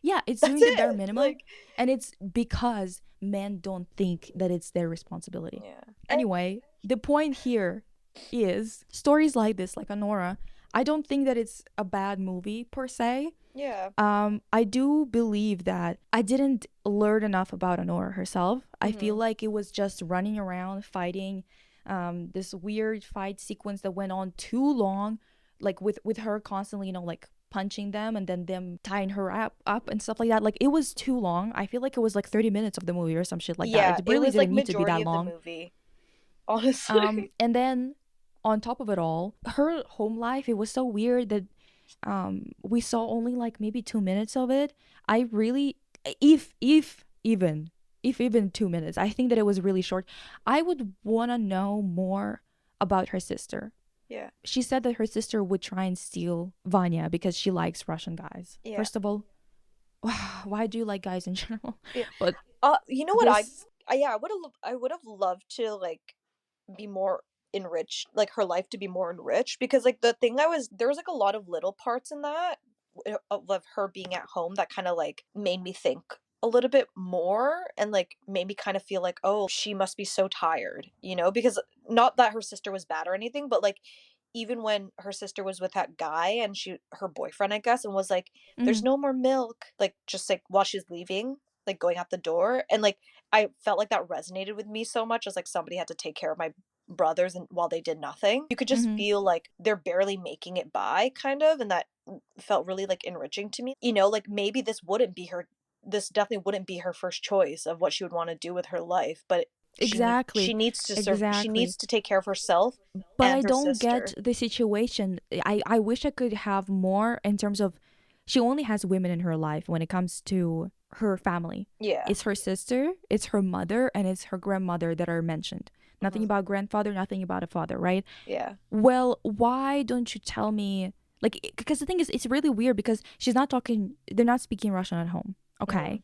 Yeah, it's That's doing the bare it. minimum, Like, and it's because men don't think that it's their responsibility. yeah. Anyway, the point here is stories like this, like Anora, I don't think that it's a bad movie per se. Yeah. I do believe that I didn't learn enough about Anora herself. I feel Mhm. like it was just running around fighting, this weird fight sequence that went on too long, like with her constantly, like punching them and then them tying her up and stuff like that. Like, it was too long. I feel like it was like 30 minutes of the movie or some shit like that. Yeah, It it really was like didn't need to be majority that of the long. movie, honestly. And then on top of it all, her home life, it was so weird that we saw only like maybe 2 minutes of it. I really, if even 2 minutes, I think that it was really short. I would want to know more about her sister. Yeah. She said that her sister would try and steal Vanya because she likes Russian guys. Yeah. First of all, why do you like guys in general? Yeah. But You know what, this, yeah, I would have loved to, like, be more enriched, like, her life to be more enriched, because, like, the thing there was like a lot of little parts in that, of her being at home, that kind of like made me think a little bit more, and like made me kind of feel like, oh, she must be so tired, because not that her sister was bad or anything, but like, even when her sister was with that guy and her boyfriend, I guess, and was like, there's mhm, no more milk, like, just like while she's leaving, like going out the door, and like, I felt like that resonated with me so much, as like somebody had to take care of my brothers, and while they did nothing, you could just mhm, feel like they're barely making it by, kind of, and that felt really like enriching to me. Like, maybe this definitely wouldn't be her first choice of what she would want to do with her life, but she exactly, needs to she exactly. needs to take care of herself But and I her don't sister. get the situation. I wish I could have more in terms of, she only has women in her life when it comes to her family. Yeah. It's her sister, it's her mother, and it's her grandmother that are mentioned. Nothing Mhm. about grandfather, nothing about a father, right? Yeah. Well, why don't you tell me? Like, because the thing is, it's really weird because they're not speaking Russian at home. Mhm. Okay.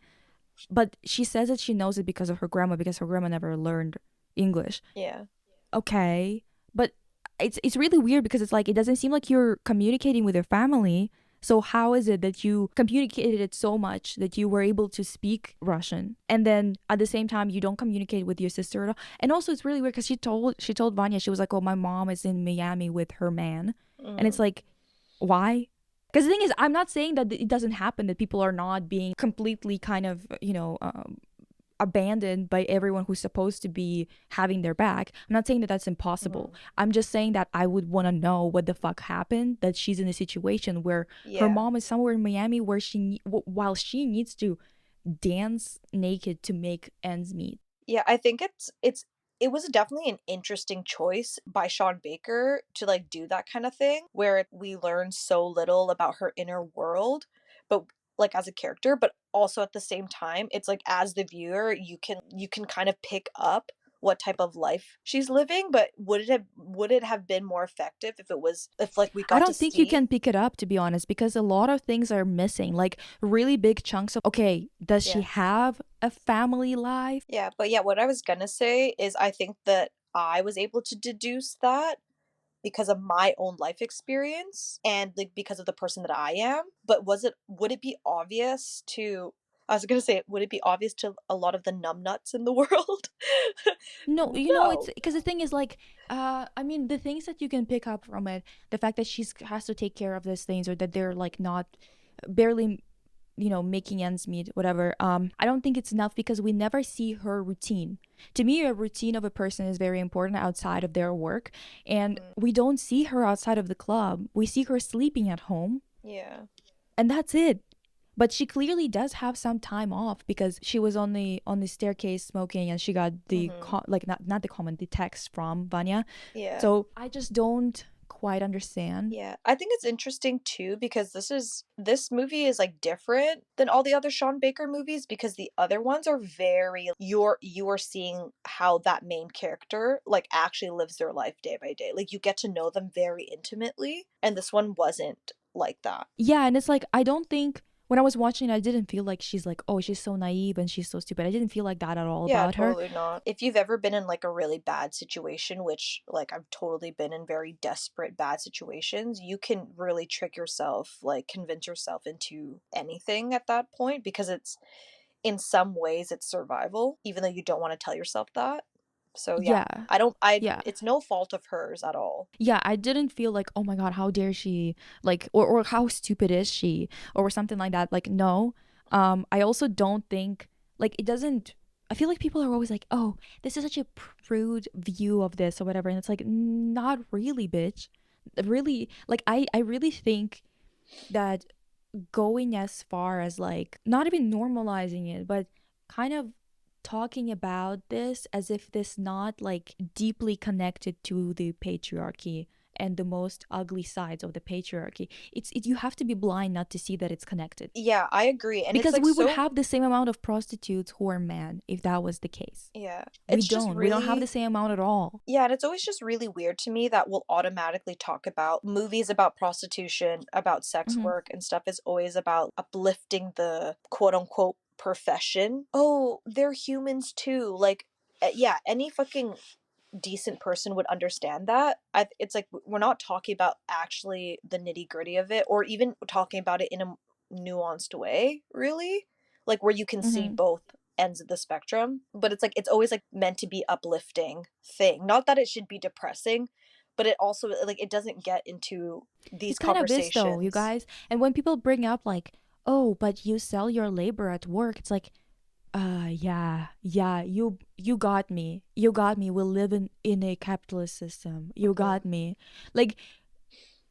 But she says that she knows it because of her grandma, because her grandma never learned English. Yeah. Okay, but it's really weird because it's like, it doesn't seem like you're communicating with your family. So how is it that you communicated it so much that you were able to speak Russian, and then at the same time you don't communicate with your sister at all? And also, it's really weird because she told Vanya, she was like, "Oh, my mom is in Miami with her man," and it's Mhm. like, why? Because the thing is, I'm not saying that it doesn't happen, that people are not being completely kind of, abandoned by everyone who's supposed to be having their back. I'm not saying that that's impossible. Mhm. I'm just saying that I would want to know what the fuck happened, that she's in a situation where her Yeah. mom is somewhere in Miami where while she needs to dance naked to make ends meet. Yeah, I think it was definitely an interesting choice by Sean Baker to, like, do that kind of thing, where we learn so little about her inner world, but, like, as a character, but also at the same time, it's like, as the viewer, you can kind of pick up what type of life she's living, but would it have been more effective if like we I got to don't think you see? can pick it up, to be honest, because a lot of things are missing. Like really big chunks of, okay, does she Yeah. have a family life? Yeah, but yeah, what I was gonna say is I think that I was able to deduce that because of my own life experience and like because of the person that I am. But would it be obvious to I was gonna say, would it be obvious to a lot of the numbnuts in the world? No, it's No. because the thing is like, I mean, the things that you can pick up from it, the fact that she's has to take care of these things, or that they're like not barely, making ends meet, whatever. I don't think it's enough because we never see her routine. To me, a routine of a person is very important outside of their work, and Mm, we don't see her outside of the club. We see her sleeping at home, yeah. and that's it. But she clearly does have some time off because she was on the staircase smoking, and she got the Mm-hmm. like not the comment, the text from Vanya. Yeah. So I just don't quite understand. Yeah, I think it's interesting too because this movie is like different than all the other Sean Baker movies because the other ones are very you are seeing how that main character like actually lives their life day by day. Like you get to know them very intimately, and this one wasn't like that. Yeah, and it's like I don't think when I was watching it, I didn't feel like she's like, oh, she's so naive and she's so stupid. I didn't feel like that at all Yeah, about her. totally not. If you've ever been in like a really bad situation, which like I've totally been in very desperate bad situations, you can really trick yourself, like convince yourself into anything at that point because it's in some ways it's survival, even though you don't want to tell yourself that. So yeah, Yeah. I don't I Yeah. it's no fault of hers at all. Yeah, I didn't feel like, oh my god, how dare she, like, or how stupid is she, or something like that. Like, no. I also don't think like it doesn't. I feel like people are always like, oh, this is such a prude view of this or whatever, and it's like, not really, bitch. Really, like, I really think that going as far as like not even normalizing it, but kind of talking about this as if this not like deeply connected to the patriarchy and the most ugly sides of the patriarchy. You have to be blind not to see that it's connected. Yeah, I agree. And it's Because like we would so have the same amount of prostitutes who are men if that was the case. yeah. We It's just don't. We don't have the really same amount at all. yeah, and it's always just really weird to me that we'll automatically talk about movies about prostitution, about sex Hmm. work and stuff is always about uplifting the quote unquote profession. Oh, they're humans too. Like yeah, any fucking decent person would understand that. It's like we're not talking about actually the nitty gritty of it, or even talking about it in a nuanced way, really, like where you can see Hmm. both ends of the spectrum. But it's like it's always like meant to be uplifting thing. Not that it should be depressing, but it also like it doesn't get into these It kind of is though, you conversations. guys. And when people bring up like, oh, but you sell your labor at work, it's like, yeah, you got me. You got me. We live in a capitalist system. You Hmm. got me. Like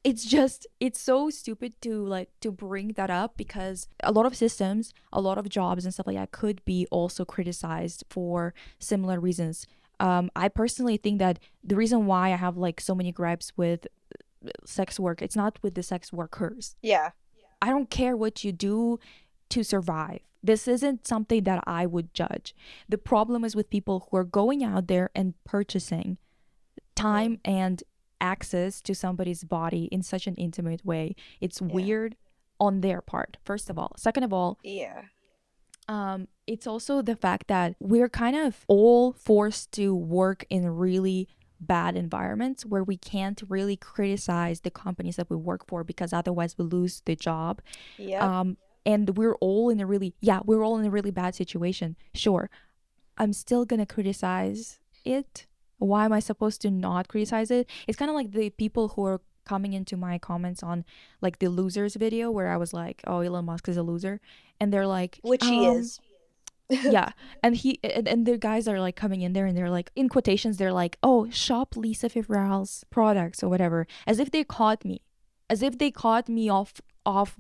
it's so stupid to like to bring that up because a lot of systems, a lot of jobs and stuff like that could be also criticized for similar reasons. I personally think that the reason why I have like so many gripes with sex work, it's not with the sex workers. Yeah. I don't care what you do to survive. This isn't something that I would judge. The problem is with people who are going out there and purchasing Hmm. time and access to somebody's body in such an intimate way. It's Yeah. weird on their part, first of all. Second of all, Yeah. it's also the fact that we're kind of all forced to work in really bad environments where we can't really criticize the companies that we work for because otherwise we lose the job. Yep. um and we're all in a really bad situation. Sure, I'm still gonna criticize it. Why am I supposed to not criticize it? It's kind of like the people who are coming into my comments on like the losers video where I was like, oh, Elon Musk is a loser, and they're like, Which he is. yeah, and the guys are like coming in there and they're like, in quotations, they're like, oh, shop Lisa Fevral's products or whatever, as if they caught me, as if they caught me off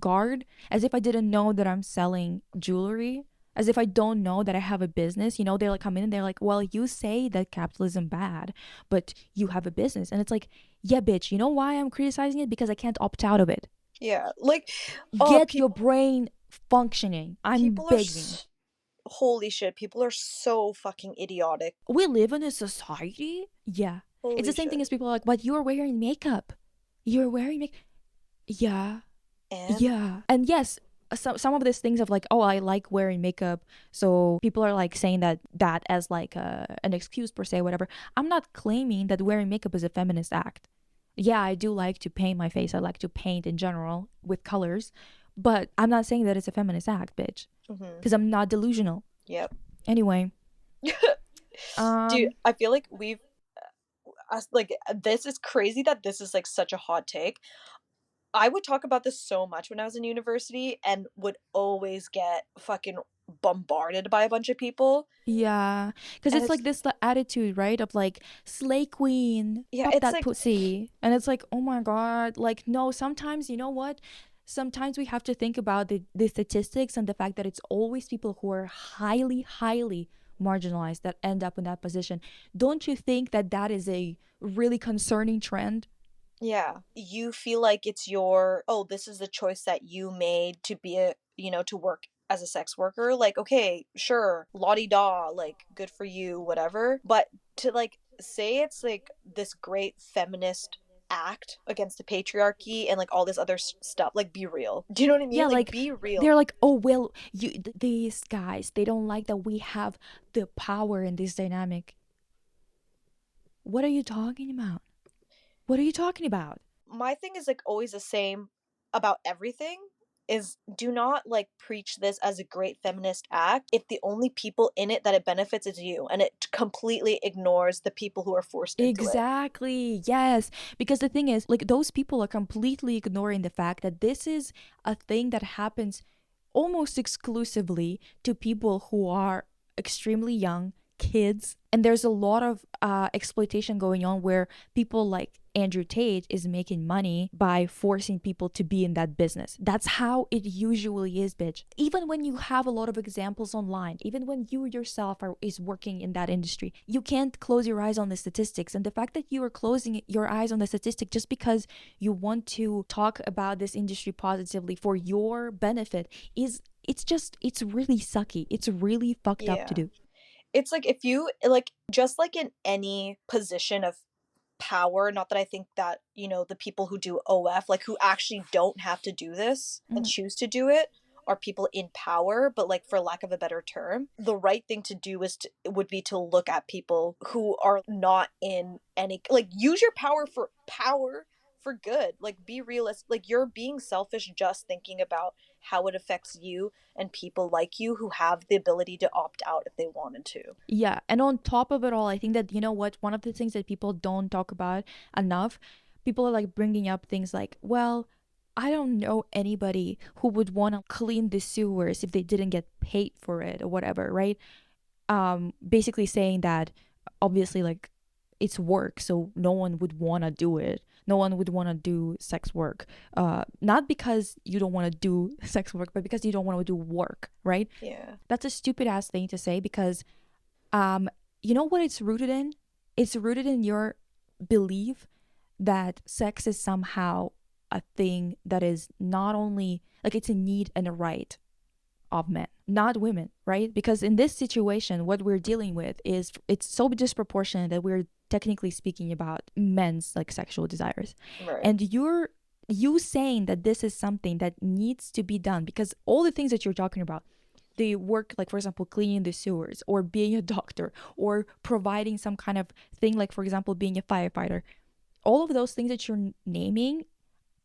guard, as if I didn't know that I'm selling jewelry, as if I don't know that I have a business. They're like come in and they're like, well, you say that capitalism bad, but you have a business, and it's like, yeah, bitch, you know why I'm criticizing it? Because I can't opt out of it. Yeah. Like oh Get your people brain functioning. I'm people are begging. Holy shit, people are so fucking idiotic. We live in a society. Yeah. It's Holy the same thing shit. as people are like, but you're wearing makeup. You're wearing makeup. Yeah. And Yeah. And yes, some of these things of like, oh, I like wearing makeup. So people are like saying that as like an excuse per se, whatever. I'm not claiming that wearing makeup is a feminist act. Yeah, I do like to paint my face. I like to paint in general with colors. But I'm not saying that it's a feminist act, bitch. mm-hmm. Because I'm not delusional. Yep. Anyway, Dude, um, I feel like we've like this is crazy that this is like such a hot take. I would talk about this so much when I was in university and would always get fucking bombarded by a bunch of people. yeah. Because And it's it's like this attitude, right? Of like, slay queen, yeah, pop it's that like pussy. And it's like, oh my God. Like, no, sometimes, you know what? Sometimes we have to think about the statistics and the fact that it's always people who are highly, highly marginalized that end up in that position. Don't you think that that is a really concerning trend? yeah, you feel like it's your oh, this is the choice that you made to be a, to work as a sex worker. Like, okay, sure, la-di-da, like good for you, whatever. But to like say it's like this great feminist act against the patriarchy and like all this other stuff, like be real. Do you know what I mean? Yeah, Like like be real. they're like, oh well, these guys, they don't like that we have the power in this dynamic. What are you talking about? What are you talking about? My thing is like always the same about everything is do not like preach this as a great feminist act if the only people in it that it benefits is you and it completely ignores the people who are forced into it. Exactly. Yes. Because the thing is, like, those people are completely ignoring the fact that this is a thing that happens almost exclusively to people who are extremely young, kids. And there's a lot of exploitation going on where people like Andrew Tate is making money by forcing people to be in that business. That's how it usually is, bitch. Even when you have a lot of examples online, even when you yourself is working in that industry, you can't close your eyes on the statistics. And the fact that you are closing your eyes on the statistic just because you want to talk about this industry positively for your benefit is it's really sucky. It's really fucked up to Yeah. do. It's like if you like just like in any position of power, not that I think that, the people who do OF, like who actually don't have to do this and Mhm. choose to do it are people in power, but like for lack of a better term, the right thing to do would be to look at people who are not in any like use your power for good. Like be realistic. Like you're being selfish just thinking about how it affects you and people like you who have the ability to opt out if they wanted to. Yeah, and on top of it all, I think that you know what, one of the things that people don't talk about enough, people are like bringing up things like, well, I don't know anybody who would want to clean the sewers if they didn't get paid for it or whatever, right? Basically saying that obviously like it's work, so no one would want to do it. No one would want to do sex work, not because you don't want to do sex work, but because you don't want to do work, right? Yeah. That's a stupid ass thing to say because um you know what it's rooted in? It's rooted in your belief that sex is somehow a thing that is not only like it's a need and a right of men, not women, right? Because in this situation, what we're dealing with is it's so disproportionate that we're technically speaking about men's like sexual desires. Right. And you saying that this is something that needs to be done because all the things that you're talking about, the work like for example cleaning the sewers or being a doctor or providing some kind of thing like for example being a firefighter, all of those things that you're naming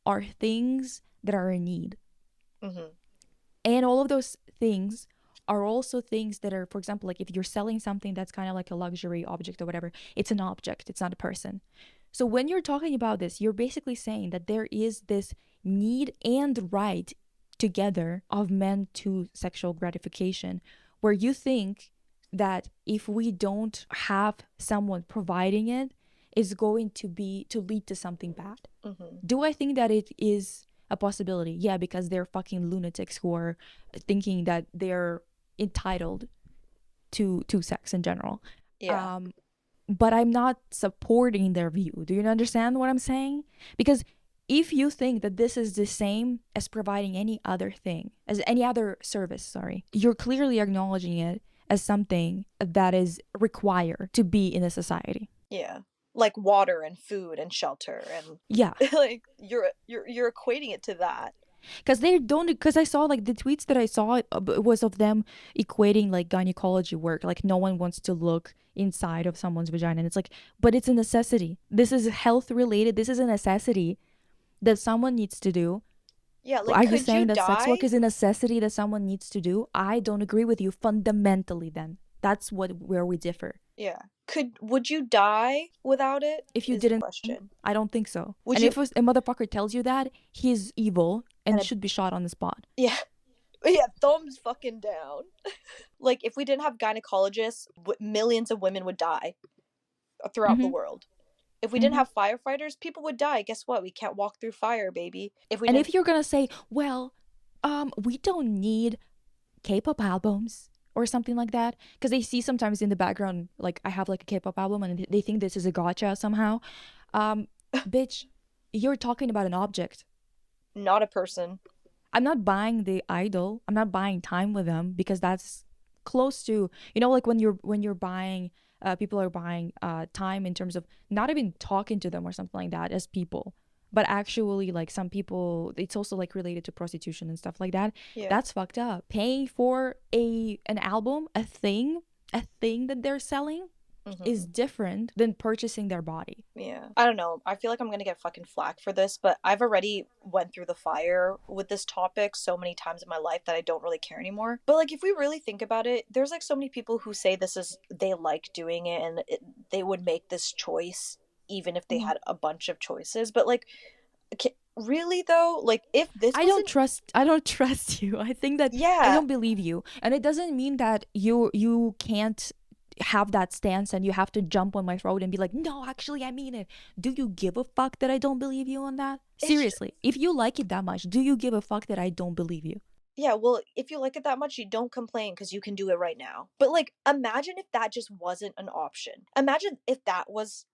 are things that are in need. Mm-hmm. And all of those things are also things that are, for example, like if you're selling something that's kind of like a luxury object or whatever, it's an object, it's not a person. So when you're talking about this, you're basically saying that there is this need and right together of men to sexual gratification, where you think that if we don't have someone providing it, it's going to lead to something bad. Mm-hmm. Do I think that it is a possibility? Yeah, because they're fucking lunatics who are thinking that they're entitled to sex in general. Yeah. But I'm not supporting their view. Do you understand what I'm saying? Because if you think that this is the same as providing any other thing, as any other service, sorry, you're clearly acknowledging it as something that is required to be in a society. Yeah. Like water and food and shelter and Yeah, like you're equating it to that. because they don't. Because I saw like the tweets that I saw was of them equating like gynecology work. Like no one wants to look inside of someone's vagina, and it's like, but it's a necessity. This is health related. This is a necessity that someone needs to do. Yeah, like Are you could you saying that sex work die? is a necessity that someone needs to do? I don't agree with you fundamentally. Then that's where we differ. Yeah. Would you die without it? If you Is the didn't, question. I don't think so. Would And you if a motherfucker tells you that, he's evil and and should be shot on the spot. yeah. Yeah, thumbs fucking down. Like if we didn't have gynecologists, millions of women would die throughout the Mm-hmm. world. If we didn't Mm-hmm. have firefighters, people would die. Guess what? We can't walk through fire, baby. If we And didn't if you're gonna say, well, we don't need K-pop albums or something like that, because they see sometimes in the background, like I have like a K-pop album, and they think this is a gotcha somehow. Bitch, you're talking about an object. not a person. I'm not buying the idol. I'm not buying time with them because that's close to, like when you're buying, people are buying time in terms of not even talking to them or something like that as people, but actually like some people, it's also like related to prostitution and stuff like that. Yeah. That's fucked up. Paying for an album, a thing that they're selling is different than purchasing their body. Yeah. I don't know. I feel like I'm gonna get fucking flack for this, but I've already went through the fire with this topic so many times in my life that I don't really care anymore. But like if we really think about it, there's like so many people who say they like doing it and they would make this choice even if they had a bunch of choices. But like really though, like if this I don't trust you. I think that I yeah. don't believe you. And it doesn't mean that you can't have that stance and you have to jump on my throat and be like, "No, actually I mean it." Do you give a fuck that I don't believe you on that? Seriously. If you like it that much, do you give a fuck that I don't believe you? Yeah, well, if you like it that much, you don't complain because you can do it right now. But like imagine if that just wasn't an option. Imagine if that was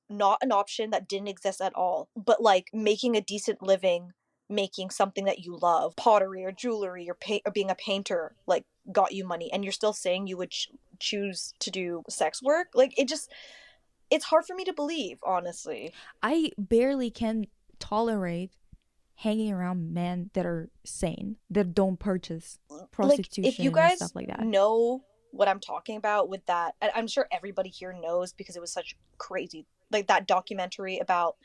not an option that didn't exist at all, but like making a decent living, making something that you love, pottery or jewelry or being a painter, like got you money, and you're still saying you would choose to do sex work. Like it's hard for me to believe, honestly. I barely can tolerate hanging around men that are sane, that don't purchase Like if you prostitution and guys stuff like that. know what I'm talking about with that, and I'm sure everybody here knows because it was such crazy, like that documentary about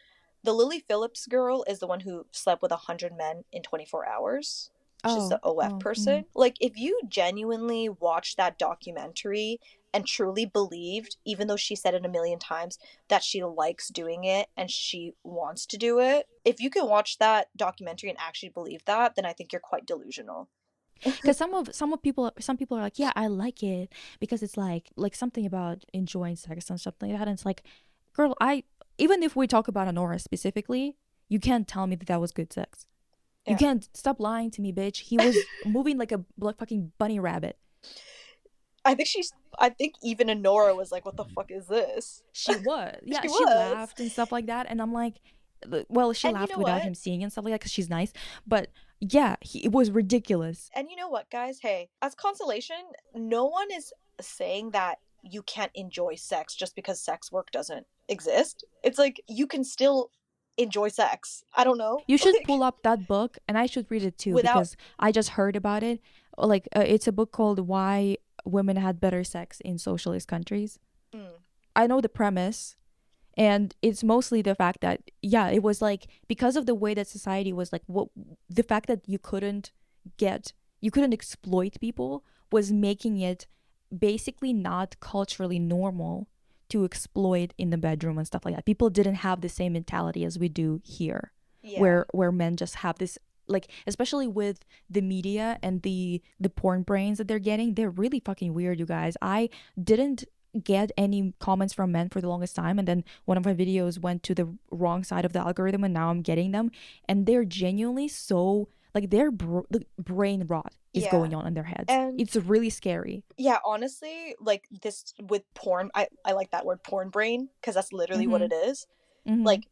the Lily Phillips girl is the one who slept with 100 men in 24 hours. She's the OF person. Like if you genuinely watched that documentary and truly believed, even though she said it a million times, that she likes doing it and she wants to do it, if you can watch that documentary and actually believe that, then I think you're quite delusional. Because some people are like, yeah, I like it because it's like something about enjoying sex and stuff like that. And it's like, girl, I even if we talk about Anora specifically, you can't tell me that that was good sex. You Yeah. can't stop lying to me, bitch. He was moving like a fucking bunny rabbit. I think even Anora was like, what the fuck is this? She was, yeah, She she was. laughed and stuff like that, and I'm like, well, she And you laughed know without what? him seeing and stuff like that because she's nice, but yeah, it was ridiculous. And you know what, guys? Hey, as consolation, no one is saying that you can't enjoy sex just because sex work doesn't exist. It's like you can still enjoy sex. I don't know. You should Like pull up that book, and I should read it too without because I just heard about it. Like, it's a book called "Why Women Had Better Sex in Socialist Countries." mm, I know the premise, and it's mostly the fact that yeah, it was like because of the way that society was like, what the fact that you couldn't exploit people was making it basically not culturally normal to exploit in the bedroom and stuff like that. People didn't have the same mentality as we do here, yeah. where men just have this, like, especially with the media and the porn brains that they're getting. They're really fucking weird, you guys. I didn't get any comments from men for the longest time, and then one of my videos went to the wrong side of the algorithm, and now I'm getting them, and they're genuinely so like their the brain rot is Yeah. going on in their heads. And It's really scary. yeah, honestly, like this with porn, I like that word porn brain because that's literally what Mm-hmm. it is. Mm-hmm. Like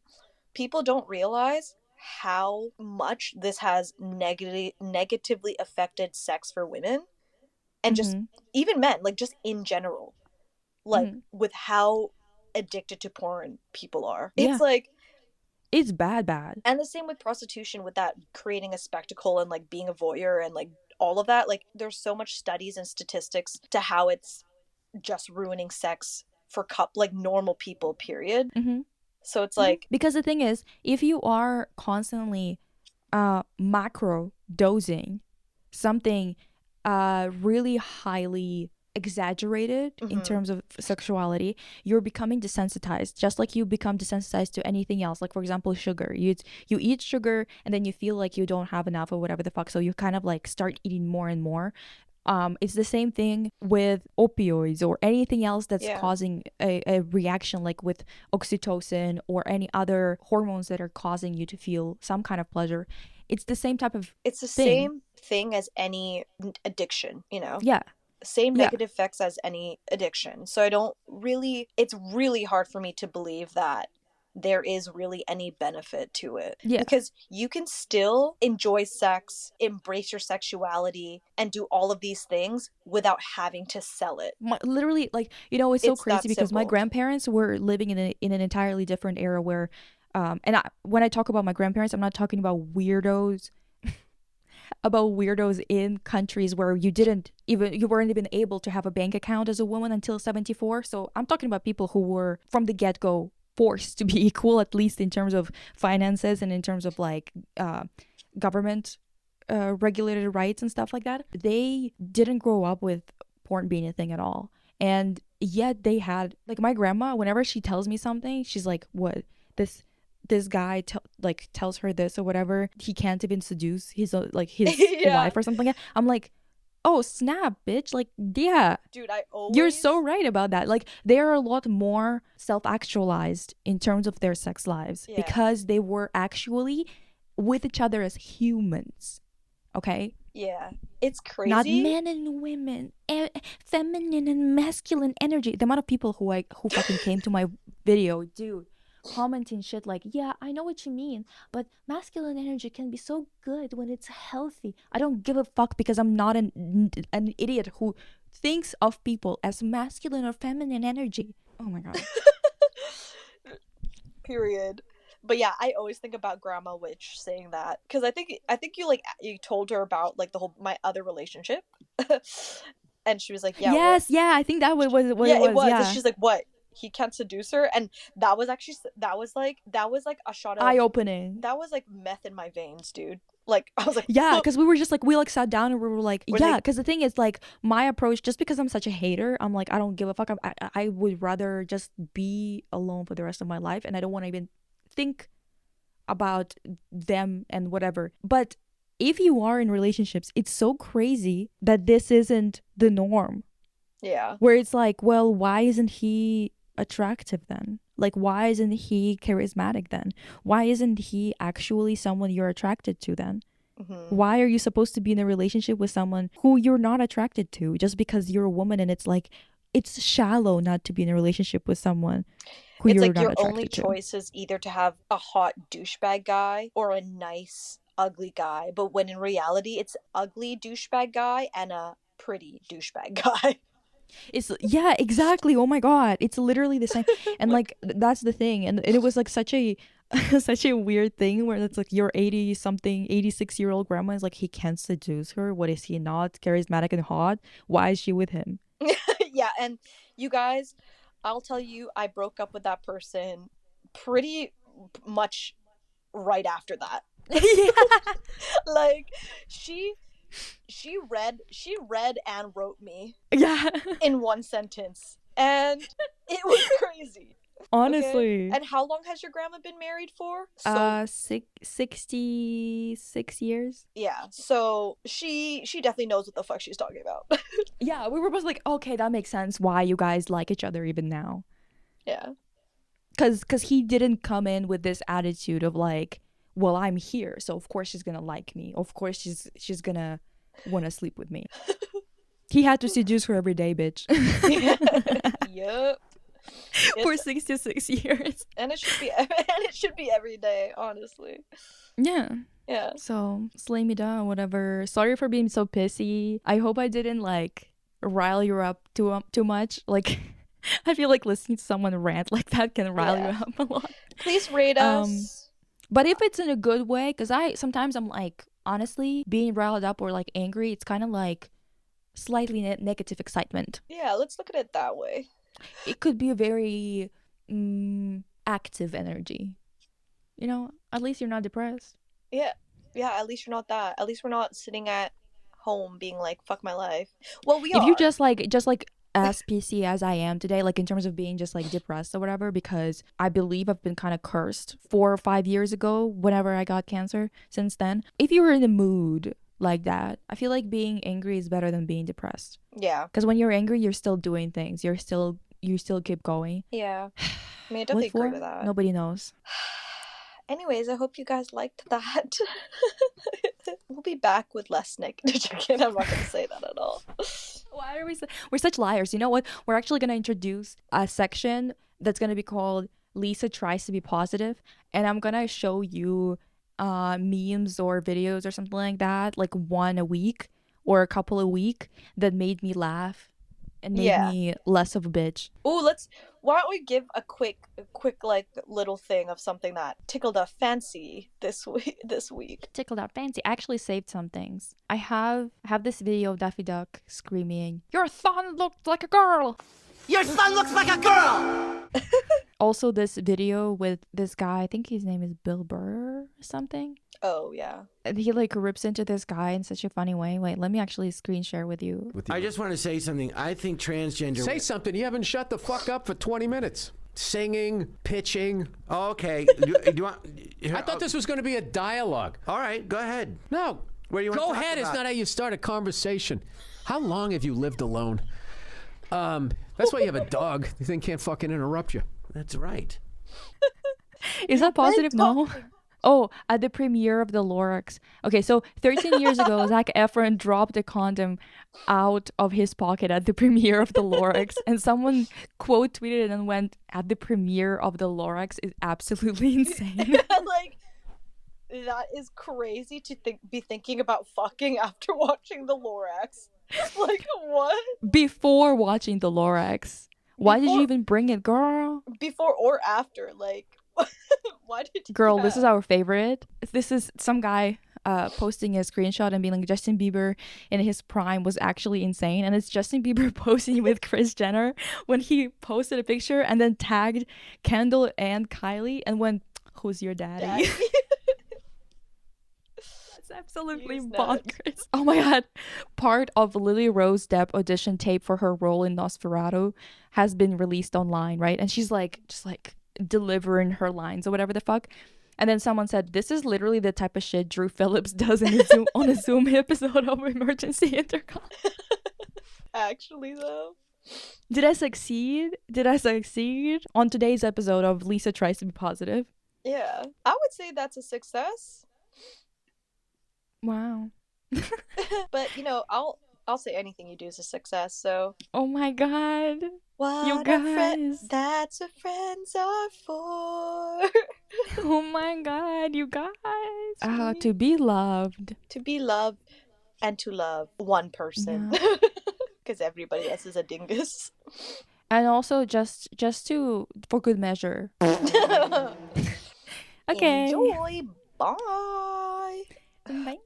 people don't realize how much this has negatively affected sex for women and just even men, like just in general, like with how addicted to porn people are. It's like, it's bad. and the same with prostitution, with that creating a spectacle and like being a voyeur and like all of that. Like there's so much studies and statistics to how it's just ruining sex for like normal people, period. So it's like, because the thing is, if you are constantly macro dosing something really highly exaggerated in terms of sexuality, you're becoming desensitized, just like you become desensitized to anything else. Like for example, sugar. You eat sugar and then you feel like you don't have enough or whatever the fuck, so you kind of like start eating more and more. It's the same thing with opioids or anything else that's causing a reaction, like with oxytocin or any other hormones that are causing you to feel some kind of pleasure. It's the same type of same thing as any addiction, you know? Yeah. Same negative effects as any addiction. So it's really hard for me to believe that there is really any benefit to it. Because you can still enjoy sex, embrace your sexuality, and do all of these things without having to sell it. Literally, like, you know, it's so crazy because my grandparents were living in an entirely different era where when I talk about my grandparents, I'm not talking about weirdos in countries where you weren't even able to have a bank account as a woman until 74. So I'm talking about people who were from the get-go forced to be equal, at least in terms of finances and in terms of like government regulated rights and stuff like that. They didn't grow up with porn being a thing at all, and yet they had, like, my grandma, whenever she tells me something, she's like, what, this guy tells her this or whatever, he can't even seduce his wife or something like that. I'm like, oh snap, bitch. Like, yeah, dude, you're so right about that. Like, they are a lot more self-actualized in terms of their sex lives because they were actually with each other as humans. Okay, yeah, it's crazy. Not men and women, feminine and masculine energy. The amount of people who fucking came to my video, dude, commenting shit like, yeah, I know what you mean, but masculine energy can be so good when it's healthy. I don't give a fuck because I'm not an idiot who thinks of people as masculine or feminine energy. Oh my god. Period. But yeah, I always think about Grandma Witch saying that, because I think you told her about like my other relationship, and she was like, yeah, yes, yeah, I think that was what it was. Yeah, and she's like, what? He can't seduce her, and that was like a shot of eye-opening. That was like meth in my veins, dude. Like, I was like, yeah, because we were just like, we like sat down and we were like, yeah, because the thing is, like, my approach, just because I'm such a hater, I'm like, I don't give a fuck. I would rather just be alone for the rest of my life, and I don't want to even think about them and whatever. But if you are in relationships, it's so crazy that this isn't the norm. Yeah. Where it's like, well, why isn't he attractive then? Like, why isn't he charismatic then? Why isn't he actually someone you're attracted to then? Why are you supposed to be in a relationship with someone who you're not attracted to just because you're a woman? And it's like, it's shallow not to be in a relationship with someone who you're not attracted to. It's like your only choice is either to have a hot douchebag guy or a nice ugly guy, but when in reality it's ugly douchebag guy and a pretty douchebag guy. It's, yeah, exactly. Oh my god, it's literally the same. And like, that's the thing. And it was like such a weird thing where it's like your 86-year-old grandma is like, he can't seduce her. What, is he not charismatic and hot? Why is she with him? Yeah, and you guys, I'll tell you, I broke up with that person pretty much right after that. Yeah. Like, she read and wrote me. Yeah. In one sentence. And it was crazy. Honestly. Okay? And how long has your grandma been married for? 66 years. Yeah. So she definitely knows what the fuck she's talking about. Yeah, we were both like, okay, that makes sense why you guys like each other even now. Yeah. Cause he didn't come in with this attitude of like, well, I'm here, so of course she's gonna like me. Of course she's gonna wanna sleep with me. He had to seduce her every day, bitch. Yup. for 66 years. And it should be every day, honestly. Yeah. Yeah. So slay me down, whatever. Sorry for being so pissy. I hope I didn't like rile you up too much. Like I feel like listening to someone rant like that can rile you up a lot. Please rate us. But if it's in a good way, because sometimes I'm like, honestly, being riled up or like angry, it's kind of like slightly negative excitement. Yeah, let's look at it that way. It could be a very active energy. You know, at least you're not depressed. Yeah, at least you're not that. At least we're not sitting at home being like, fuck my life. Well, we are. If you just like as PC as I am today, like in terms of being just like depressed or whatever, because I believe I've been kind of cursed 4 or 5 years ago whenever I got cancer since then. If you were in a mood like that, I feel like being angry is better than being depressed. Yeah. Because when you're angry, you're still doing things. You still keep going. Yeah. I mean, I definitely agree with that. Nobody knows. Anyways, I hope you guys liked that. We'll be back with less negative chicken. I'm not going to say that at all. Why are we're such liars? You know what? We're actually going to introduce a section that's going to be called Lisa Tries to Be Positive. And I'm going to show you memes or videos or something like that, like one a week or a couple a week that made me laugh and made me less of a bitch. Oh, why don't we give a quick like little thing of something that tickled our fancy this week. Tickled our fancy. I actually saved some things. I have this video of Daffy Duck screaming, "Your son looked like a girl! Your son looks like a girl!" Also this video with this guy, I think his name is Bill Burr or something. Oh, yeah. And he like rips into this guy in such a funny way. Wait, let me actually screen share with you. I just want to say something. I think transgender... Say something. You haven't shut the fuck up for 20 minutes. Singing, pitching. Oh, okay. Do you want... I thought this was going to be a dialogue. All right, go ahead. No. What do you want to go talk ahead. about? It's not how you start a conversation. How long have you lived alone? That's why you have a dog. The thing can't fucking interrupt you. That's right. Is that positive? No. Oh, at the premiere of the Lorax. Okay, so 13 years ago, Zac Efron dropped a condom out of his pocket at the premiere of the Lorax, and someone quote tweeted it and went, "At the premiere of the Lorax is absolutely insane." Like, that is crazy to be thinking about fucking after watching the Lorax. Like, what? Before watching the Lorax. Why did you even bring it, girl? Before or after, like... Why did you Girl, this is our favorite. This is some guy posting a screenshot and being like, Justin Bieber in his prime was actually insane. And it's Justin Bieber posing with Kris Jenner when he posted a picture and then tagged Kendall and Kylie and went, "Who's your daddy?" That's absolutely bonkers. Oh my god. Part of Lily Rose Depp audition tape for her role in Nosferatu has been released online, right? And she's like, just like delivering her lines or whatever the fuck, and then someone said, "This is literally the type of shit Drew Phillips does in on a Zoom episode of Emergency Intercom." Actually, though, did I succeed on today's episode of Lisa Tries to Be Positive? Yeah, I would say that's a success. Wow. But you know, I'll say anything you do is a success. So, oh my god, what you guys, that's what friends are for. Oh my god, you guys. To be loved and to love one person, because everybody else is a dingus. And also just to for good measure. Okay. Enjoy. Bye. Bye.